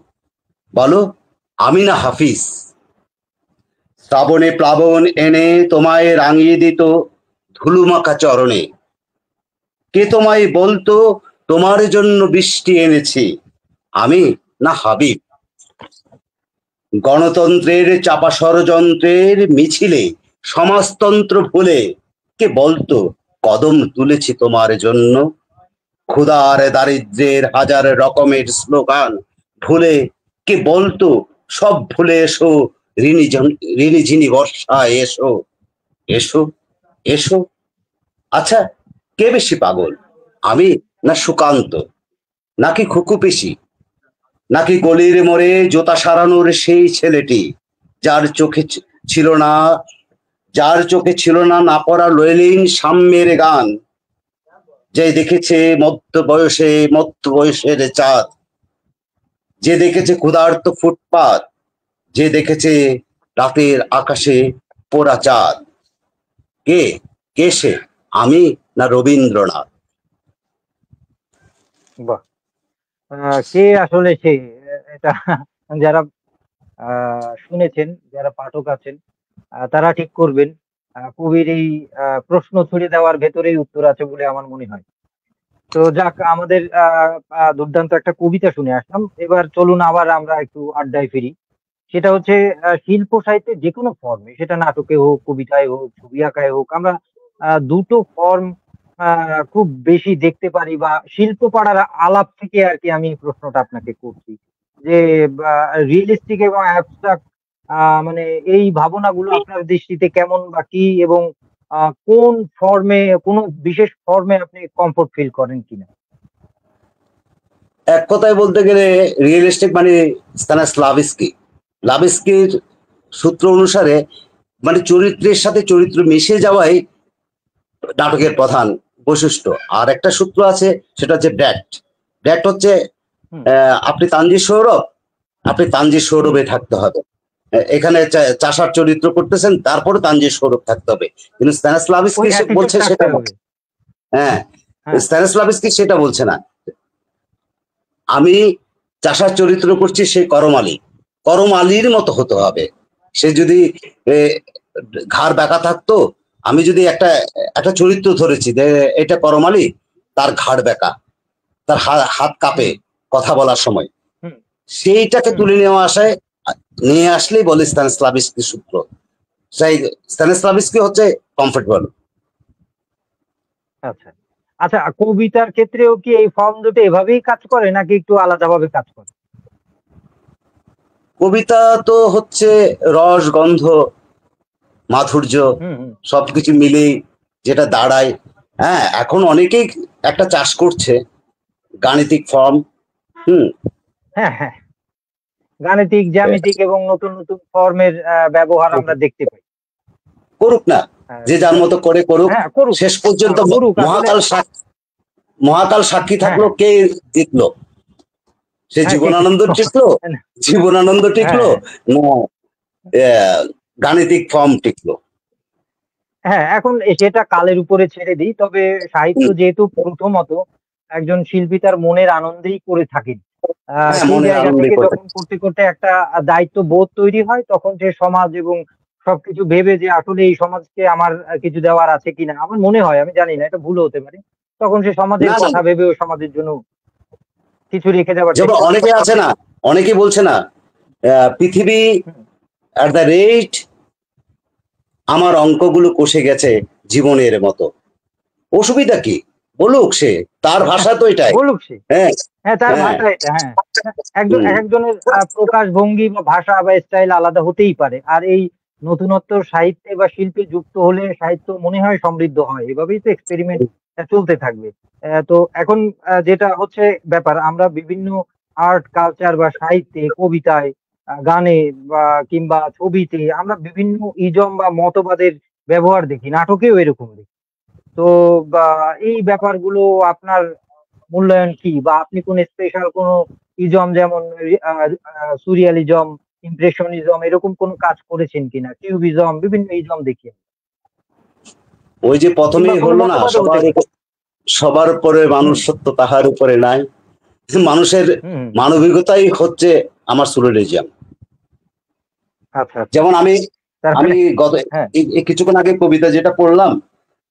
বলো? আমি না হাফিজ? শ্রাবণে প্লাবন এনে তোমায় রাঙিয়ে দিত ধুলুমাখা চরণে। কে তোমায় বলতো তোমার জন্য বৃষ্টি এনেছি, আমি না হাবিব? গণতন্ত্রের চাপা ষড়যন্ত্রের মিছিলে সমাজতন্ত্র ভুলে কে বলতো কদম তুলেছি তোমার জন্য? ক্ষুধার দারিদ্র্যের হাজার রকমের স্লোগান ভুলে কে বলতো সব ভুলে এসো, ঋণী ঝিনি বর্ষায় এসো, এসো, এসো। আচ্ছা, কে বেশি পাগল, আমি না সুকান্ত, নাকি খুকু পিসি, নাকি গলির মোড়ে জোতা সারানোর সেই ছেলেটি যার চোখে ছিল না, না পড়া লেলিন সাম্যের গান, যে দেখেছে মধ্য বয়সের চাঁদ, যে দেখেছে ক্ষুধার্ত ফুটপাত, যে দেখেছে রাতের আকাশে পোড়া চাঁদ। কে কে সে, আমি না রবীন্দ্রনাথ? বাহ! কে আসলে সে? এটা যারা শুনেছেন, যারা পাঠক আছেন, তারা ঠিক করবেন। কবির এই প্রশ্ন ছুড়ে দেওয়ার ভেতরেই উত্তর আছে বলে আমার মনে হয়। তো যাক, আমাদের দুর্দান্ত একটা কবিতা শুনে আসলাম। এবার চলুন আবার আমরা একটু আড্ডায় ফিরি। সেটা হচ্ছে শিল্প সাহিত্যের যেকোনো ফর্মে, সেটা নাটকে হোক, কবিতায় হোক, ছবি আঁকায় হোক, আমরা দুটো ফর্ম খুব বেশি দেখতে পারি, বা শিল্প পাড়ার আলাপ থেকে আরকি আমি এই প্রশ্নটা আপনাকে করছি। যে রিয়ালিস্টিক এবং অ্যাবস্ট্রাক্ট মানে এই ভাবনাগুলো আপনার দৃষ্টিতে কেমন বা কি, এবং কোন ফর্মে, কোনো বিশেষ ফর্মে আপনি কমফোর্ট ফিল করেন কিনা? এক কথায় বলতে গেলে রিয়েলিস্টিক মানে স্তানিস্লাভস্কি, লাভিস্কির সূত্র অনুসারে মানে চরিত্রের সাথে চরিত্র মিশে যাওয়াই নাটকের প্রধান বৈশিষ্ট্য। আর একটা সূত্র আছে, সেটা হচ্ছে ব্র্যাট। ব্র্যাট হচ্ছে হুম, আপনি তানজির সৌরভ, আপনি তানজির হুম। সৌরভে থাকতে হবে। এখানে চাষার চরিত্র করতেছেন, তারপরে তানজির সৌরভ থাকতে হবে। কিন্তু ওই স্তানিস্লাভস্কি অ্যাটিটিউড বলছে থাকতে সেটা না। হবে। হ্যাঁ, হ্যাঁ, স্তানিস্লাভস্কি সেটা বলছে না। আমি চাষার চরিত্র করছি, সে করম আলী, করম আলীর মতো হতে হবে। সে যদি এ, ঘাড় বাঁকা থাকতো, আমি যদি একটা একটা চরিত্র ধরেছি যে এটা করম আলী, তার ঘাড় বাঁকা, তার হাত কাঁপে হুম, কথা বলার সময়, হুম, সেইটাকে হুম। তুলে নেওয়া আসায় নিয়ে আসলেই বলে স্তানিস্লাভস্কি সূত্র। সেই স্তানিস্লাভস্কি হচ্ছে কমফোর্টেবল। আচ্ছা। আচ্ছা, কবিতার ক্ষেত্রেও কি এই ফর্ম দুটো এভাবেই কাজ করে, নাকি একটু আলাদাভাবে কাজ করে? কবিতা তো হচ্ছে রস, গন্ধ, মাধুর্য হুম, হুম। সবকিছু মিলেই যেটা দাঁড়ায়। হ্যাঁ, এখন অনেকেই একটা চাষ করছে গাণিতিক ফর্ম। হুম। হ্যাঁ, হ্যাঁ। গাণিতিক, জ্যামিতিক এবং নতুন, নতুন ফর্মের ব্যবহার আমরা দেখতে পাই। করুক না, যে যার সেটা মতো করে করুক। হ্যাঁ, করুক। শেষ পর্যন্ত করুক আসলে। মহাকাল সাক্ষী হ্যাঁ, থাকলো, হ্যাঁ। কে জিতলো? সে হ্যাঁ, কে জীবনানন্দ জিতলো? টিকলো, জীবনানন্দ হ্যাঁ, টিকলো, হ্যাঁ। না গাণিতিক ফর্ম টিকলো? হ্যাঁ, এখন সেটা কালের উপরে ছেড়ে দিই। তবে সাহিত্য হুম, যেহেতু প্রথমত একজন শিল্পী তার মনের আনন্দেই করে থাকেন। হ্যাঁ, সেই মনের জায়গা আনন্দে থেকে করতে। যখন করতে, করতে একটা দায়িত্ববোধ তৈরি হয়, তখন সে সমাজ এবং সবকিছু ভেবে যে আসলে এই সমাজকে আমার কিছু দেওয়ার আছে কিনা। আমার মনে হয়, আমি জানি না, এটা ভুলও হতে পারে। তখন সে সমাজের না, না, কথা ভেবে ওই সমাজের জন্য কিছু রেখে যাওয়ার যেমন চেষ্টা করে। অনেকে আছে না, অনেকে বলছে না পৃথিবী হুম। অ্যাট দ্য রেট আমার অঙ্কগুলো কষে গেছে জীবনের মতো। অসুবিধা কি? বলুক সে, তার ভাষা তো এটাই। বলুক সে। হ্যাঁ, হ্যাঁ, তার হ্যাঁ। ভাষা এটা। হ্যাঁ। হুম। একেকজনের প্রকাশভঙ্গি বা ভাষা বা স্টাইল আলাদা হতেই পারে। আর এই নতুনত্ব সাহিত্যে বা শিল্পে যুক্ত হলে সাহিত্য মনে হয় সমৃদ্ধ হয়। এভাবেই তো এক্সপেরিমেন্ট চলতে থাকবে। তো এখন যেটা হচ্ছে ব্যাপার, আমরা বিভিন্ন আর্ট, কালচার বা সাহিত্যে, কবিতায়, গানে বা কিংবা ছবিতে আমরা বিভিন্ন ইজম বা মতবাদের ব্যবহার দেখি। নাটকেও এরকম দেখি। তো বা এই ব্যাপারগুলো আপনার মূল্যায়ন কি? বা আপনি কোন স্পেশাল কোন ইজম, যেমন আ আ সুরিয়ালিজম, ইমপ্রেশনিজম এরকম কোন কাজ করেছেন কিনা? কিউবিজম, বিভিন্ন ইজম দেখি। ওই যে কিংবা প্রথমেই কোন হলো না, মতবাদও হতে পারে। সবার উপরে মানুষ হুম, সত্য, তাহার উপরে নাই। মানুষের হুম, হুম। মানবিকতাই হচ্ছে আমার সুরিয়ালিজম। আচ্ছা, আচ্ছা। যেমন আমি তার আমি মানে গত হ্যাঁ। এই কিছুক্ষণ আগে কবিতা যেটা পড়লাম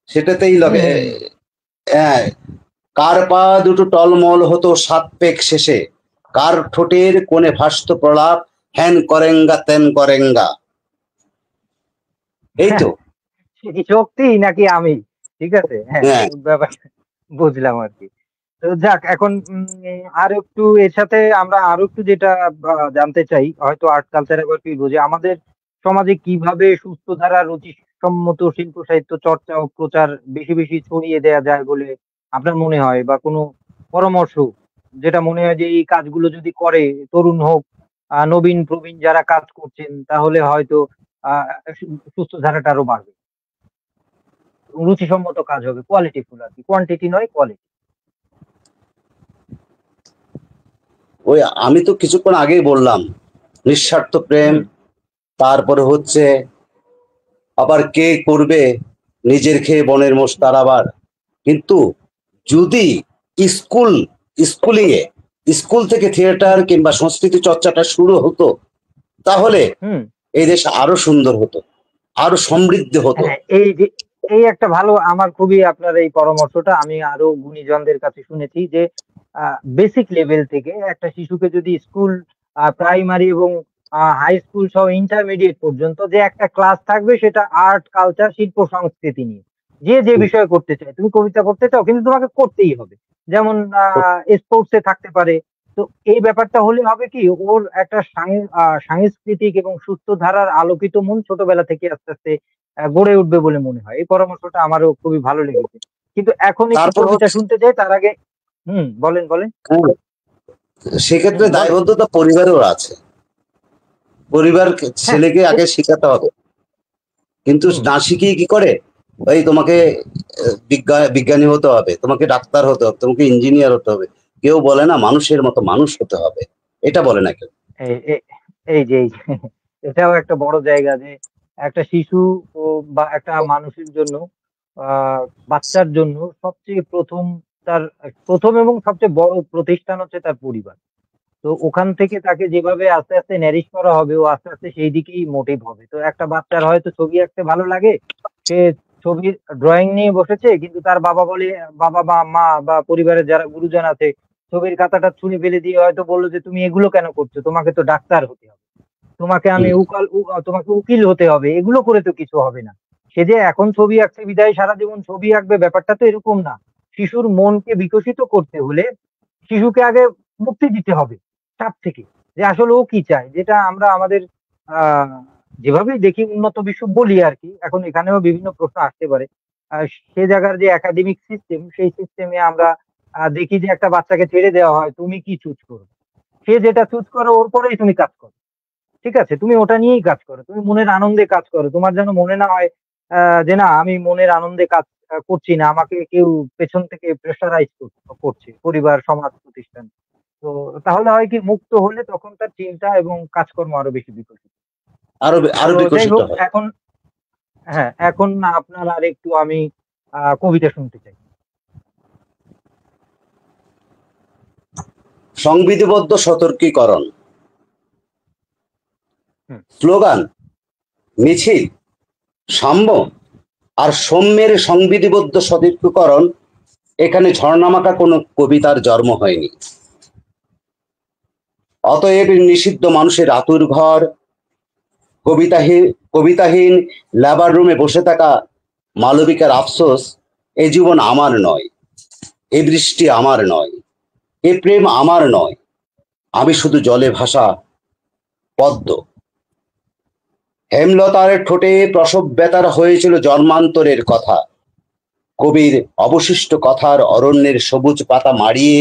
সেটাতেই হুম, লাগে। হুম, হুম। হ্যাঁ, কার পা দুটো টলমল হতো সাত পেক শেষে, কার ঠোঁটের কোণে ভাসত প্রলাপ, হ্যান করেঙ্গা ত্যান করেঙ্গা। এই তো। সে কি শক্তি নাকি আমি? ঠিক আছে, হ্যাঁ, হ্যাঁ, ব্যাপারটা বুঝলাম আর কি। তো যাক, এখন আর একটু এর সাথে আমরা আরো একটু যেটা জানতে চাই, হয়তো আর্ট কালচার এবার কি বোঝে, আমাদের সমাজে কিভাবে সুস্থ ধারা রুচিসম্মত শিল্প সাহিত্য চর্চা ও প্রচার বেশি বেশি ছড়িয়ে দেয়া যায় বলে আপনার মনে হয়, বা কোনো পরামর্শ যেটা মনে হয় যে এই কাজগুলো যদি করে, তরুণ হোক নবীন প্রবীণ যারা কাজ করছেন, তাহলে হয়তো আহ সুস্থ ধারাটা আরো বাড়বে, রুচিসম্মত কাজ হবে, কোয়ালিটিফুল আর কি, কোয়ান্টিটি নয়, কোয়ালিটি। ওই আমি তো কিছুক্ষণ আগেই বললাম, নিঃস্বার্থ প্রেম, হুম, তারপরে হচ্ছে আবার কে করবে নিজের খেয়ে বনের মোষ তাড়াবার। কিন্তু যদি স্কুল স্কুলিং এ স্কুল থেকে থিয়েটার কিংবা সংস্কৃতি চর্চাটা শুরু হতো, তাহলে হুম। এই দেশ আরো সুন্দর হতো, আরো সমৃদ্ধ হতো। হ্যাঁ, এই যে এই একটা ভালো, আমার খুবই আপনার এই পরামর্শটা আমি আরো গুণীজনদের কাছে শুনেছি যে বেসিক লেভেল থেকে একটা শিশুকে যদি স্কুল, প্রাইমারি এবং হাই স্কুল সহ ইন্টারমিডিয়েট পর্যন্ত যে একটা ক্লাস থাকবে, সেটা আর্ট কালচার শিল্প সংস্কৃতি নিয়ে, যে যে বিষয়ে করতে চায়, তুমি কবিতা করতে চাও কিন্তু তোমাকে করতেই হবে, যেমন স্পোর্টস এ থাকতে পারে। তো এই ব্যাপারটা হলে হবে কি, ওর একটা সাংস্কৃতিক এবং সুস্থ ধারার আলোকিত মন ছোটবেলা থেকে আস্তে আস্তে গড়ে উঠবে বলে মনে হয়। এই পরামর্শটা আমারও খুবই ভালো লেগেছে। কিন্তু এখন একটু তারপর কবিতা হচ্ছে শুনতে চাই, তার আগে বলেন, বলেন। সেক্ষেত্রে বলেন। দায়বদ্ধতা পরিবারেও আছে। পরিবার হ্যাঁ, ছেলেকে আগে শেখাতে হবে, কিন্তু হুম, না শিখিয়ে কি করে, ওই তোমাকে বিজ্ঞানী হতে হবে, তোমাকে ডাক্তার হতে হবে, তোমাকে ইঞ্জিনিয়ার হতে হবে। কেউ বলে না মানুষের মতো মানুষ হতে হবে, এটা বলে না কেউ। এই এই এই যে এটাও একটা বড় জায়গা যে একটা শিশু ও বা একটা মানুষের জন্য, আহ বাচ্চার জন্য সবচেয়ে প্রথম, তার প্রথম এবং সবচেয়ে বড় প্রতিষ্ঠান হচ্ছে তার পরিবার। তো ওখান থেকে তাকে যেভাবে আস্তে আস্তে ন্যারিশ করা হবে, ও আস্তে আস্তে সেই দিকেই মোটিভ হবে। তো একটা বাচ্চার হয়তো ছবি আঁকতে ভালো লাগে, সে ছবির ড্রয়িং নিয়ে বসেছে, কিন্তু তার বাবা বলে, বাবা বা মা বা পরিবারের যারা গুরুজন আছে, ছবির খাতাটা ছুঁড়ে ফেলে দিয়ে হয়তো বললো যে তুমি এগুলো কেন করছো, তোমাকে তো ডাক্তার হতে হবে, তোমাকে আমি হুম। তোমাকে উকিল হতে হবে, এগুলো করে তো কিছু হবে না। সে যে এখন ছবি আঁকছে বিদায় সারা জীবন ছবি আঁকবে, ব্যাপারটা তো এরকম না। শিশুর মনকে বিকশিত করতে হলে শিশুকে আগে মুক্তি দিতে হবে চাপ থেকে, যে আসলে ও কি চায়, যেটা আমরা আমাদের আহ যেভাবেই দেখি উন্নত বিশ্ব বলি আর কি, এখন এখানেও বিভিন্ন প্রশ্ন আসতে পারে। সে জায়গার যে একাডেমিক সিস্টেম, সেই সিস্টেমে আমরা দেখি যে একটা বাচ্চাকে ছেড়ে দেওয়া হয়, তুমি কি চুজ করো, সে যেটা চুজ করো ওর পরেই তুমি কাজ করো। ঠিক আছে, তুমি ওটা নিয়েই কাজ করো, তুমি মনের আনন্দে কাজ করো, তোমার যেন মনে না হয় যে না আমি মনের আনন্দে কাজ করছি না, আমাকে কেউ পেছন থেকে প্রেশারাইজ করছে, পরিবার সমাজ প্রতিষ্ঠান। তো তাহলে হয় কি, মুক্ত হলে তখন তার চিন্তা এবং কাজকর্ম আরো বেশি বিকশিত। আরো তো আরো যাই বিকশিত হোক, হয়। এখন হ্যাঁ, এখন আপনার আর একটু আমি কবিতা শুনতে চাই। সংবিধিবদ্ধ সতর্কীকরণ, হুম, স্লোগান, মিছিল, সাম্য আর সৌম্যের সংবিধিবদ্ধ সতর্কীকরণ। এখানে ঝর্ণামাখা কোনো কবিতার জন্ম হয়নি। অতএব নিষিদ্ধ মানুষের আতুর ঘর, কবিতাহীন কবিতাহীন লেবার রুমে বসে থাকা মালবিকার আফসোস, এ জীবন আমার নয়, এ বৃষ্টি আমার নয়, এ প্রেম আমার নয়, আমি শুধু জলে ভাসা পদ্ম। হেমলতার ঠোঁটে প্রসব বেতার হয়েছিল জন্মান্তরের কথা, কবির অবশিষ্ট কথার অরণ্যের সবুজ পাতা মাড়িয়ে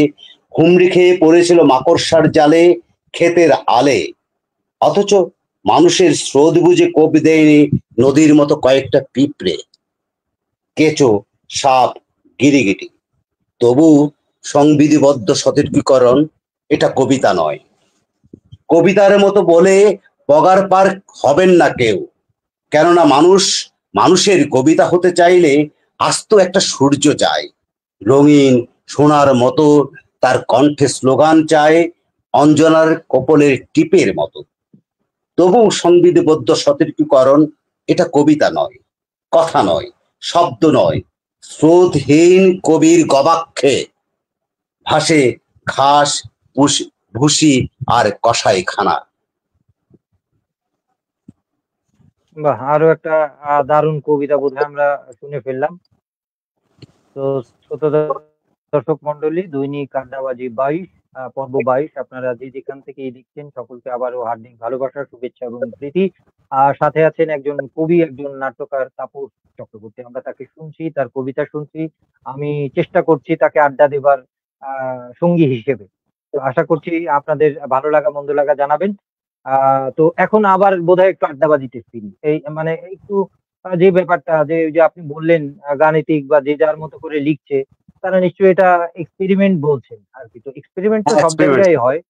হুমড়ি খেয়ে পড়েছিল মাকড়সার জালে, ক্ষেতের আলে। অথচ মানুষের স্রোত বুঝে কোপ দেয়নি নদীর মতো কয়েকটা পিঁপড়ে, কেঁচো, সাপ, গিরিগিটি। তবু সংবিধিবদ্ধ সতর্কীকরণ, এটা কবিতা নয়। কবিতার মতো বলে পগার পার হবেন না কেউ, কেননা মানুষের কবিতা হতে চাইলে আস্ত একটা সূর্য চাই, রঙিন সোনার মতো, তার কণ্ঠে স্লোগান চায় অঞ্জনার কপলের টিপের মতো। তবু সংবিধিবদ্ধ সতর্কীকরণ এটা কবিতা নয়, কথা নয়, শব্দ নয়, স্রোতহীন কবির গবাক্ষে ভাসে ঘাস, ভুসি আর কসাইখানা। বাহ, আরো একটা দারুণ কবিতা বোধহয় আমরা শুনে ফেললাম। তো শ্রোতা দর্শক মন্ডলী, দৈনিক আড্ডাবাজি 22 পর্ব 22 আপনারা যে যেখান থেকে দেখছেন সকলকে আবারও হার্দিক ভালোবাসা, শুভেচ্ছা এবং প্রীতি। আর সাথে আছেন একজন কবি, একজন নাট্যকার তাপস চক্রবর্তী। আমরা তাকে শুনছি, তার কবিতা শুনছি। আমি চেষ্টা করছি তাকে আড্ডা দেবার সঙ্গী হিসেবে। তো আশা করছি আপনাদের ভালো লাগা মন্দ লাগা জানাবেন। তো এখন আবার বোধহয় একটু আড্ডাবাজিতে ফিরি। এই মানে একটু যে ব্যাপারটা যে ওই যে আপনি বললেন গাণিতিক বা যে যার মতো করে লিখছে, তারা নিশ্চয়ই এটা এক্সপেরিমেন্ট বলছেন আর কি। তো এক্সপেরিমেন্ট তো সব এক্সপেরিমেন্ট। জায়গায় হয়।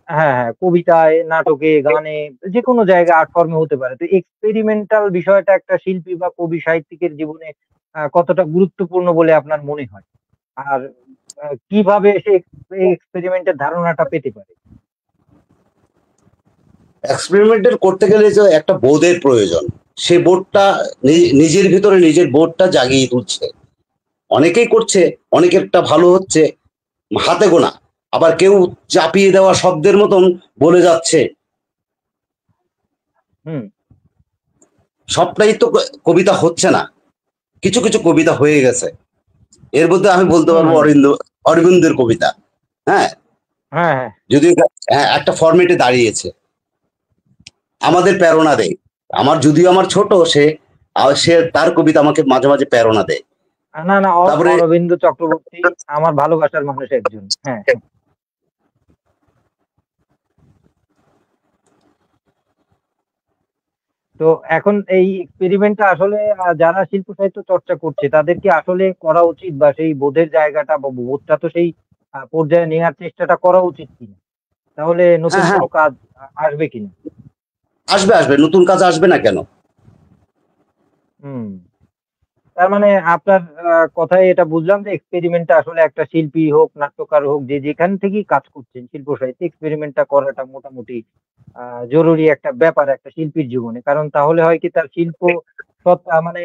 হ্যাঁ, হ্যাঁ, কবিতায়, নাটকে, গানে, যেকোনো জায়গায় আর্ট ফর্মে হতে পারে। তো এক্সপেরিমেন্টাল বিষয়টা একটা শিল্পী বা কবি সাহিত্যিকের জীবনে কতটা গুরুত্বপূর্ণ বলে আপনার মনে হয়? আর কিভাবে সে এই এক্সপেরিমেন্টের ধারণাটা পেতে পারে? এক্সপেরিমেন্টের করতে গেলে যে একটা বোধের প্রয়োজন, সে বোধটা নিজের ভিতরে নিজের বোধটা জাগিয়ে তুলছে। অনেকেই করছে, অনেকেরটা ভালো হচ্ছে, হাতে গোনা। আবার কেউ চাপিয়ে দেওয়া শব্দের মতন বলে যাচ্ছে। হুম, সবটাই তো কবিতা হচ্ছে না, কিছু কিছু কবিতা হয়ে গেছে। এর মধ্যে আমি বলতে হুম, পারবো হুম। অরবিন্দের কবিতা। হ্যাঁ, হ্যাঁ, হ্যাঁ। যদি একটা ফরম্যাটে দাঁড়িয়েছে, আমাদের প্রেরণা দেয়। যদিও আমার ছোট, সে তার কবিতা আমাকে মাঝে মাঝে প্রেরণা দেয়। না, না, তারপরে অরবিন্দ চক্রবর্তী আমার ভালোবাসার মানুষ একজন। হ্যাঁ, হ্যাঁ। তো এখন এই এক্সপেরিমেন্টটা আসলে যারা শিল্প সাহিত্য চর্চা করছে তাদের কি আসলে করা উচিত, বা সেই বোধের জায়গাটা বা বোধটা তো সেই পর্যায়ে নেওয়ার চেষ্টাটা করা উচিত কিনা? তাহলে নতুন হ্যাঁ, হ্যাঁ, কোনো কাজ আসবে কিনা? আসবে আসবে, নতুন কাজ আসবে না কেন? হুম। তার মানে আপনার কথায় এটা বুঝলাম যে এক্সপেরিমেন্টটা আসলে একটা শিল্পী হোক, নাট্যকার হোক, যে যেখান থেকেই কাজ করছেন শিল্প সাহিত্যে, এক্সপেরিমেন্টটা করাটা মোটামুটি জরুরি একটা ব্যাপার একটা শিল্পীর জীবনে। কারণ তাহলে হয় কি, তার শিল্প সত্তা মানে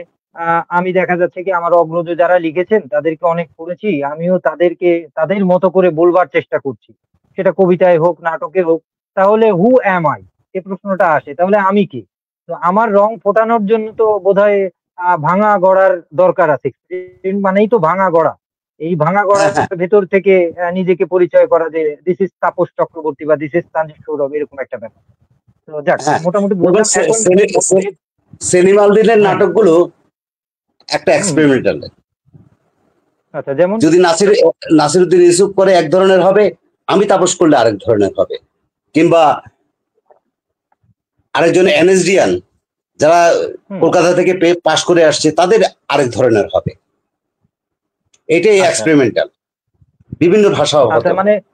আমি দেখা যাচ্ছে কি আমার অগ্রজ যারা লিখেছেন তাদেরকে অনেক পড়েছি। আমিও তাদেরকে তাদের মতো করে বলবার চেষ্টা করছি। সেটা কবিতায় হোক, নাটকে হোক। তাহলে হু অ্যাম আই? এই প্রশ্নটা আসে। তাহলে আমি কে? তো আমার রং ফোটানোর জন্য তো বোধহয় ভাঙা গড়ার দরকার আছে। এক্সপেরিমেন্ট মানেই তো ভাঙা গড়া। এই ভাঙা হ্যাঁ, গড়ার হ্যাঁ, ভেতর থেকে নিজেকে পরিচয় করা, যে দিস ইজ তাপস চক্রবর্তী বা দিস ইজ তানজিদ সৌরভ, এরকম একটা ব্যাপার। তো যাক, হ্যাঁ। মোটামুটি এবার বুঝলাম এখন। যে সেলিম আলদিনের হ্যাঁ, নাটকগুলো একটা হুম, হুম। এক্সপেরিমেন্টাল। আচ্ছা, যেমন? যদি নাসিরুদ্দিন ইউসুফ করে এক ধরনের হবে, আমি তাপস করলে আরেক ধরনের হবে। কিংবা আরেকজন এনএসডিয়ান, যারা হুম, কলকাতা থেকে পাশ করে আসছে, তাদের আরেক ধরনের হবে। এটাই আচ্ছা, আচ্ছা। এক্সপেরিমেন্টাল। বিভিন্ন ভাষাও আচ্ছা, হতে মানে পারে।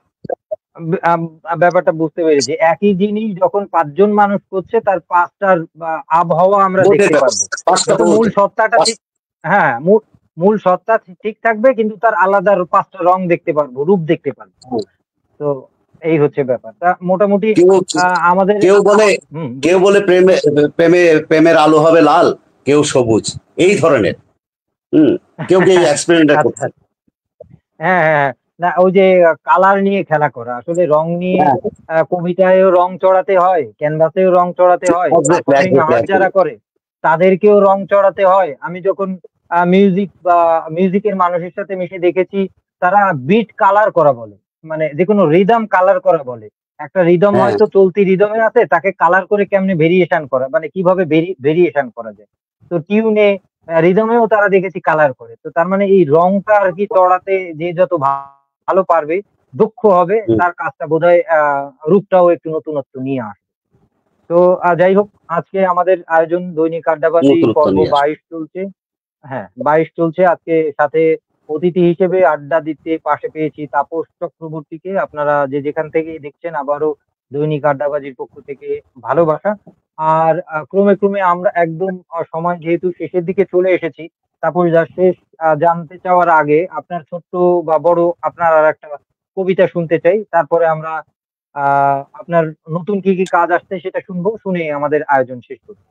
ব্যাপারটা বুঝতে পেরেছি। একই জিনিস যখন ৫ জন মানুষ করছে তার ৫ টার আবহাওয়া আমরা বোধের দেখতে পারবো। পাঁচটা হয়তো বোধ। মূল সত্তাটা ঠিক, হ্যাঁ, মূল সত্তা ঠিক থাকবে, কিন্তু তার আলাদা ৫ টা রং দেখতে পারবো, রূপ দেখতে পারবো। তো এই হচ্ছে ব্যাপার। তা মোটামুটি কেউ আমাদের কেউ বলে হুম, কেউ বলুন। বলে প্রেমের আলো হবে লাল, কেউ সবুজ, এই হুম। ধরনের। হুম। কেউ কেউ এক্সপেরিমেন্ট আচ্ছা, করছে। আচ্ছা। হ্যাঁ, হ্যাঁ, হ্যাঁ। না, ওই যে কালার নিয়ে খেলা করা। আসলে রং নিয়ে হ্যাঁ, কবিতায়ও রং চড়াতে হয়, ক্যানভাসেও রং চড়াতে হয়, exactly, পারফর্মিং exactly, আর্ট যারা exactly. করে তাদেরকেও রং চড়াতে হয়। আমি যখন মিউজিকের মানুষের সাথে মিশে দেখেছি, তারা বিট কালার করা বলে। মানে যেকোনো রিদম কালার করা বলে। একটা রিদম হ্যাঁ, হয়তো চলতি রিদমে আছে, তাকে কালার করে কেমনে ভেরিয়েশন করা, মানে কিভাবে ভেরিয়েশন করা যায়। তো টিউনে, রিদমেও তারা দেখেছি কালার করে। তো তার মানে এই রংটা আর কি চড়াতে যে যত ভালো পারবে, দক্ষ হবে, হুম, তার কাজটা বোধহয় রূপটাও একটু নতুনত্ব নিয়ে আসবে। তো যাই হোক, আজকে আমাদের আয়োজন দৈনিক আড্ডাবাজি নতুনত্ব পর্ব নিয়ে আসবে। ২২ চলছে। হ্যাঁ, ২২ চলছে। আজকে সাথে অতিথি হিসেবে আড্ডা দিতে পাশে পেয়েছি তাপস চক্রবর্তীকে। আপনারা যে যেখান থেকে দেখছেন, আবারও দৈনিক আড্ডাবাজির পক্ষ থেকে ভালোবাসা। আর ক্রমে ক্রমে আমরা একদম সময় যেহেতু শেষের দিকে চলে এসেছি, তাপস দা, শেষ জানতে চাওয়ার আগে আপনার ছোট্ট বা বড় আপনার আর একটা কবিতা শুনতে চাই। তারপরে আমরা আপনার নতুন কি কি কাজ আসছে সেটা শুনবো, শুনে আমাদের আয়োজন শেষ করবো।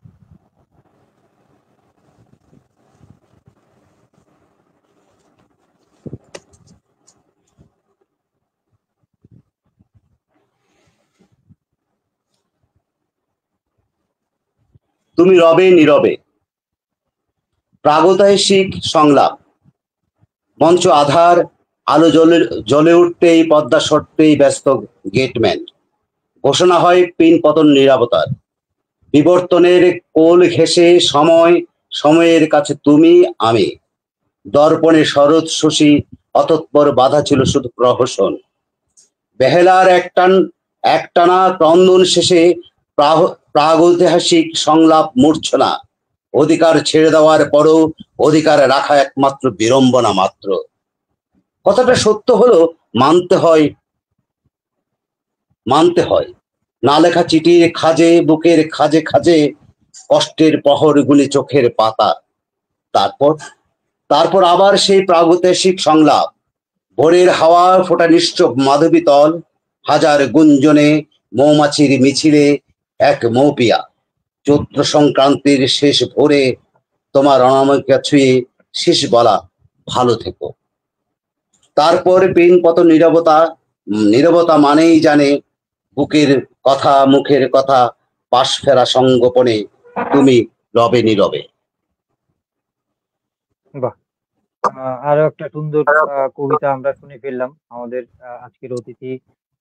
তুমি রবে নীরবে। প্রাগৈতিহাসিক সংলাপ। মঞ্চ আধার, আলো জ্বলে জ্বলে উঠতেই পদ্মা সরতেই ব্যস্ত গেটম্যান। ঘোষণা হয় পিন পতন নীরবতার। বিবর্তনের কোল ঘেঁষে সময়, সময়ের কাছে তুমি আমি। দর্পণে শরৎ শশী, অতঃপর বাধা ছিল শুধু প্রহসন। বেহেলার একটানা ক্রন্দন শেষে প্রাগৈতিহাসিক সংলাপ মূর্ছনা। অধিকার ছেড়ে দেওয়ার পরও অধিকার রাখা একমাত্র বিড়ম্বনা মাত্র। কথাটা সত্য হলো মানতে হয়, মানতে হয়। না লেখা চিঠির খাজে, বুকের খাজে খাজে কষ্টের প্রহরগুলি চোখের পাতা। তারপর তারপর আবার সেই প্রাগৈতিহাসিক সংলাপ। ভোরের হাওয়া ফোটা নিশ্চুপ মাধবী তল, হাজার গুঞ্জনে মৌমাছির মিছিলে এক মৌপিয়া। চৈত্র সংক্রান্তির শেষ ভোরে তোমার অনামিকা ছুঁয়ে শেষ বলা ভালো থেকো। তারপর পিনপত নীরবতা। নীরবতা মানেই জানে বুকের কথা, মুখের কথা পাশ ফেরা সঙ্গোপনে তুমি রবে নীরবে। বাহ! আরো একটা সুন্দর কবিতা আমরা শুনে ফেললাম আমাদের আজকের অতিথি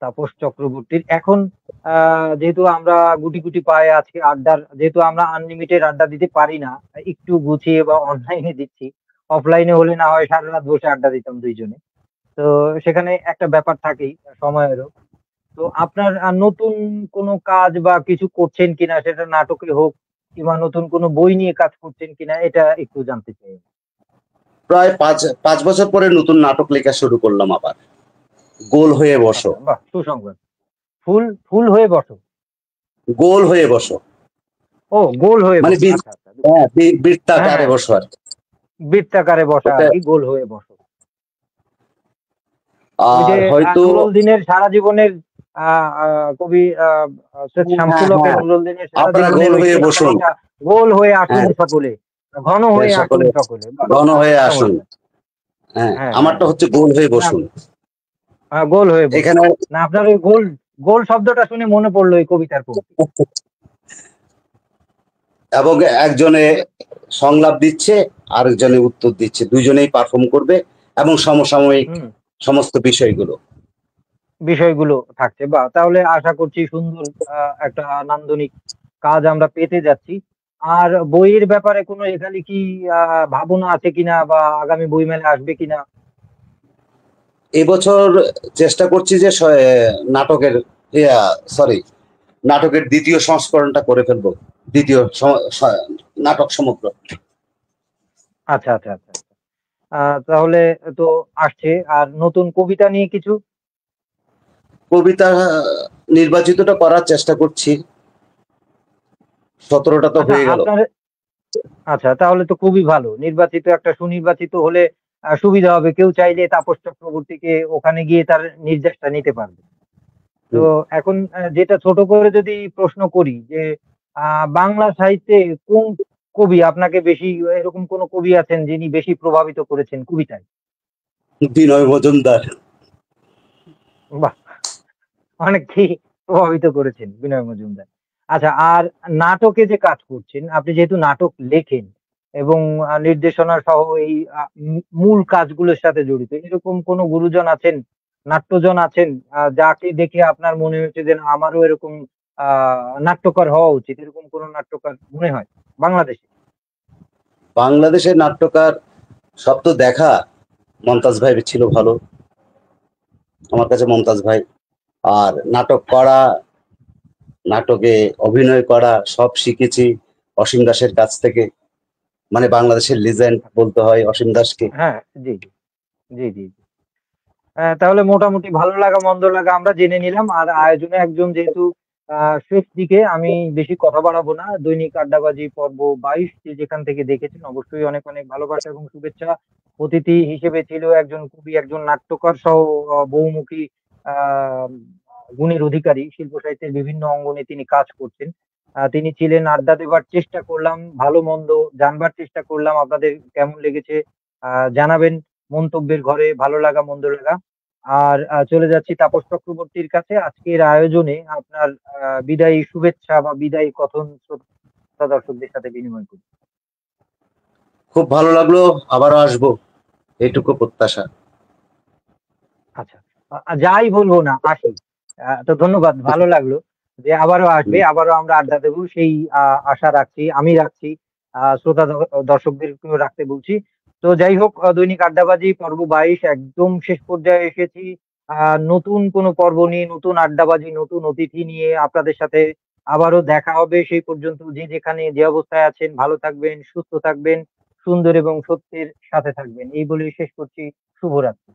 তাপস চক্রবর্তীর। এখন যেহেতু আমরা গুটি গুটি পায়ে আজকে আড্ডার, যেহেতু আমরা আনলিমিটেড আড্ডা দিতে পারি না, একটু গুছিয়ে বা অনলাইনে দিচ্ছি। অফলাইনে হলে না হয় সারা রাত বসে আড্ডা দিতাম দুইজনে। তো সেখানে একটা ব্যাপার থাকেই সময়েরও। তো আপনার নতুন কোনো কাজ বা কিছু করছেন কিনা, সেটা নাটকে হোক কিংবা নতুন কোনো বই নিয়ে কাজ করছেন কিনা, এটা একটু জানতে চাই। প্রায় পাঁচ বছর পরে নতুন নাটক লেখা শুরু করলাম আবার। গোল হয়ে বসো। আচ্ছা, বাহ! সুসংবাদ। ফুল ফুল হয়ে বসো। গোল হয়ে বসো ও, গোল হয়ে মানে বসো। আচ্ছা, আচ্ছা। হ্যাঁ, হ্যাঁ, বৃত্তাকারে হ্যাঁ, বসো আর কি। বৃত্তাকারে বসা ওটা আরকি, গোল হয়ে বসো। ওই আর যে হয়তো নুরুল দিনের সারা জীবনের আ আ কবি সৈয়দ হ্যাঁ শামসুল হকের হ্যাঁ, নুরুল দিনের সারা আপনারা জীবনের গোল ওই হয়ে শেষ বসুন। লাইনটা, গোল হয়ে আসুন হ্যাঁ, সকলে, ঘন হয়ে আসুন সকলে সকলে। বাহ! ঘন হয়ে আসুন। চমৎকার। হ্যাঁ, হ্যাঁ, হ্যাঁ, আমারটা হ্যাঁ। হচ্ছে গোল হয়ে না, বসুন। গোল হয়ে বসুন। এখানে না, আপনার ওই গোল, গোল শব্দটা শুনে মনে পড়লো এই কবিতার পংক্তি। এবং একজনে সংলাপ দিচ্ছে, আরেকজনে উত্তর দিচ্ছে, দুজনেই পারফর্ম করবে এবং সমসাময়িক হুম। সমস্ত বিষয়গুলো। বিষয়গুলো থাকছে। বাহ! তাহলে আশা করছি সুন্দর একটা নান্দনিক কাজ আমরা পেতে যাচ্ছি। আর বইয়ের ব্যাপারে কোনো লেখালেখি আ ভাবনা আছে কিনা বা আগামী বইমেলায় আসবে কিনা? এবছর চেষ্টা করছি যে নাটকের সরি নাটকের দ্বিতীয় সংস্করণটা করে ফেলবো। দ্বিতীয় নাটক সমগ্র। আচ্ছা, আচ্ছা, আচ্ছা, আচ্ছা। তাহলে তো আসছে। আর নতুন কবিতা নিয়ে কিছু? কবিতা নির্বাচিতটা করার চেষ্টা করছি। 17টা তো আচ্ছা, হয়ে গেল। আপনার, আচ্ছা, তাহলে তো খুবই ভালো। নির্বাচিত একটা সুনির্বাচিত হলে সুবিধা হবে। কেউ চাইলে তাপস চক্রবর্তীকে ওখানে গিয়ে তার নির্দেশটা নিতে পারবে। তো হুম। এখন যেটা ছোট করে যদি প্রশ্ন করি যে বাংলা সাহিত্যে কোন কবি আপনাকে বেশি, এরকম কোন কবি আছেন যিনি বেশি প্রভাবিত করেছেন কবিতায়? বিনয় মজুমদার। বাহ! অনেককেই প্রভাবিত করেছেন বিনয় মজুমদার। আচ্ছা, আর নাটকে যে কাজ করছেন, আপনি যেহেতু নাটক লেখেন এবং নির্দেশনা সহ এই মূল কাজগুলোর সাথে জড়িত। এরকম কোন গুরুজন আছেন, নাট্যজন আছেন যাকে দেখে আপনার মনে হয়েছে যে না, আমারও এরকম আ নাট্যকার হওয়া উচিত। এরকম কোন নাট্যকার মনে হয় বাংলাদেশে? বাংলাদেশের নাট্যকার সব তো দেখা। মমতাজ ভাই ছিল ভালো আমার কাছে, মমতাজ ভাই। আর নাটক করা, নাটকে অভিনয় করা সব শিখেছি অসীম দাসের কাছ থেকে। মানে বাংলাদেশের লিজেন্ড বলতে হয় অসীম দাসকে। হ্যাঁ, জি, জি। জি, জি, জি। তাহলে মোটামুটি ভালো লাগা মন্দ লাগা আমরা জেনে নিলাম। আর আয়োজনে একজন যেহেতু শেষ দিকে, আমি বেশি কথা বাড়াবো না। দৈনিক আড্ডাবাজি পর্ব ২২ যে যেখান থেকে দেখেছেন অবশ্যই অনেক অনেক ভালোবাসা এবং শুভেচ্ছা। অতিথি হিসেবে ছিল একজন কবি, একজন নাট্যকার সহ বহুমুখী আ গুণের অধিকারী। শিল্প সাহিত্যের বিভিন্ন অঙ্গনে তিনি কাজ করছেন। তিনি ছিলেন। আড্ডা দেবার চেষ্টা করলাম। ভালো মন্দ জানবার চেষ্টা করলাম। আপনাদের কেমন লেগেছে জানাবেন মন্তব্যের ঘরে, ভালো লাগা মন্দ লাগা। আর চলে যাচ্ছি তাপস চক্রবর্তীর কাছে। আজকের আয়োজনে আপনার বিদায়ী শুভেচ্ছা বা বিদায়ী কথন শ্রোতা দর্শকদের সাথে বিনিময় করি। খুব ভালো লাগলো, আবারও আসবো, এইটুকু প্রত্যাশা। আচ্ছা, যাই বলবো না আসি। তো ধন্যবাদ, ভালো লাগলো যে আবারও আসবে, আবারও আমরা আড্ডা দেবো সেই আশা রাখছি, আমি রাখছি, শ্রোতা দর্শকদেরকেও রাখতে বলছি। তো যাই হোক, দৈনিক আড্ডাবাজি পর্ব 22 একদম শেষ পর্যায়ে এসেছি। নতুন কোনো পর্ব নিয়ে, নতুন আড্ডাবাজি, নতুন অতিথি নিয়ে আপনাদের সাথে আবারও দেখা হবে। সেই পর্যন্ত যে যেখানে যে অবস্থায় আছেন ভালো থাকবেন, সুস্থ থাকবেন, সুন্দর এবং সত্যের সাথে থাকবেন, এই বলেই শেষ করছি। শুভরাত্রি।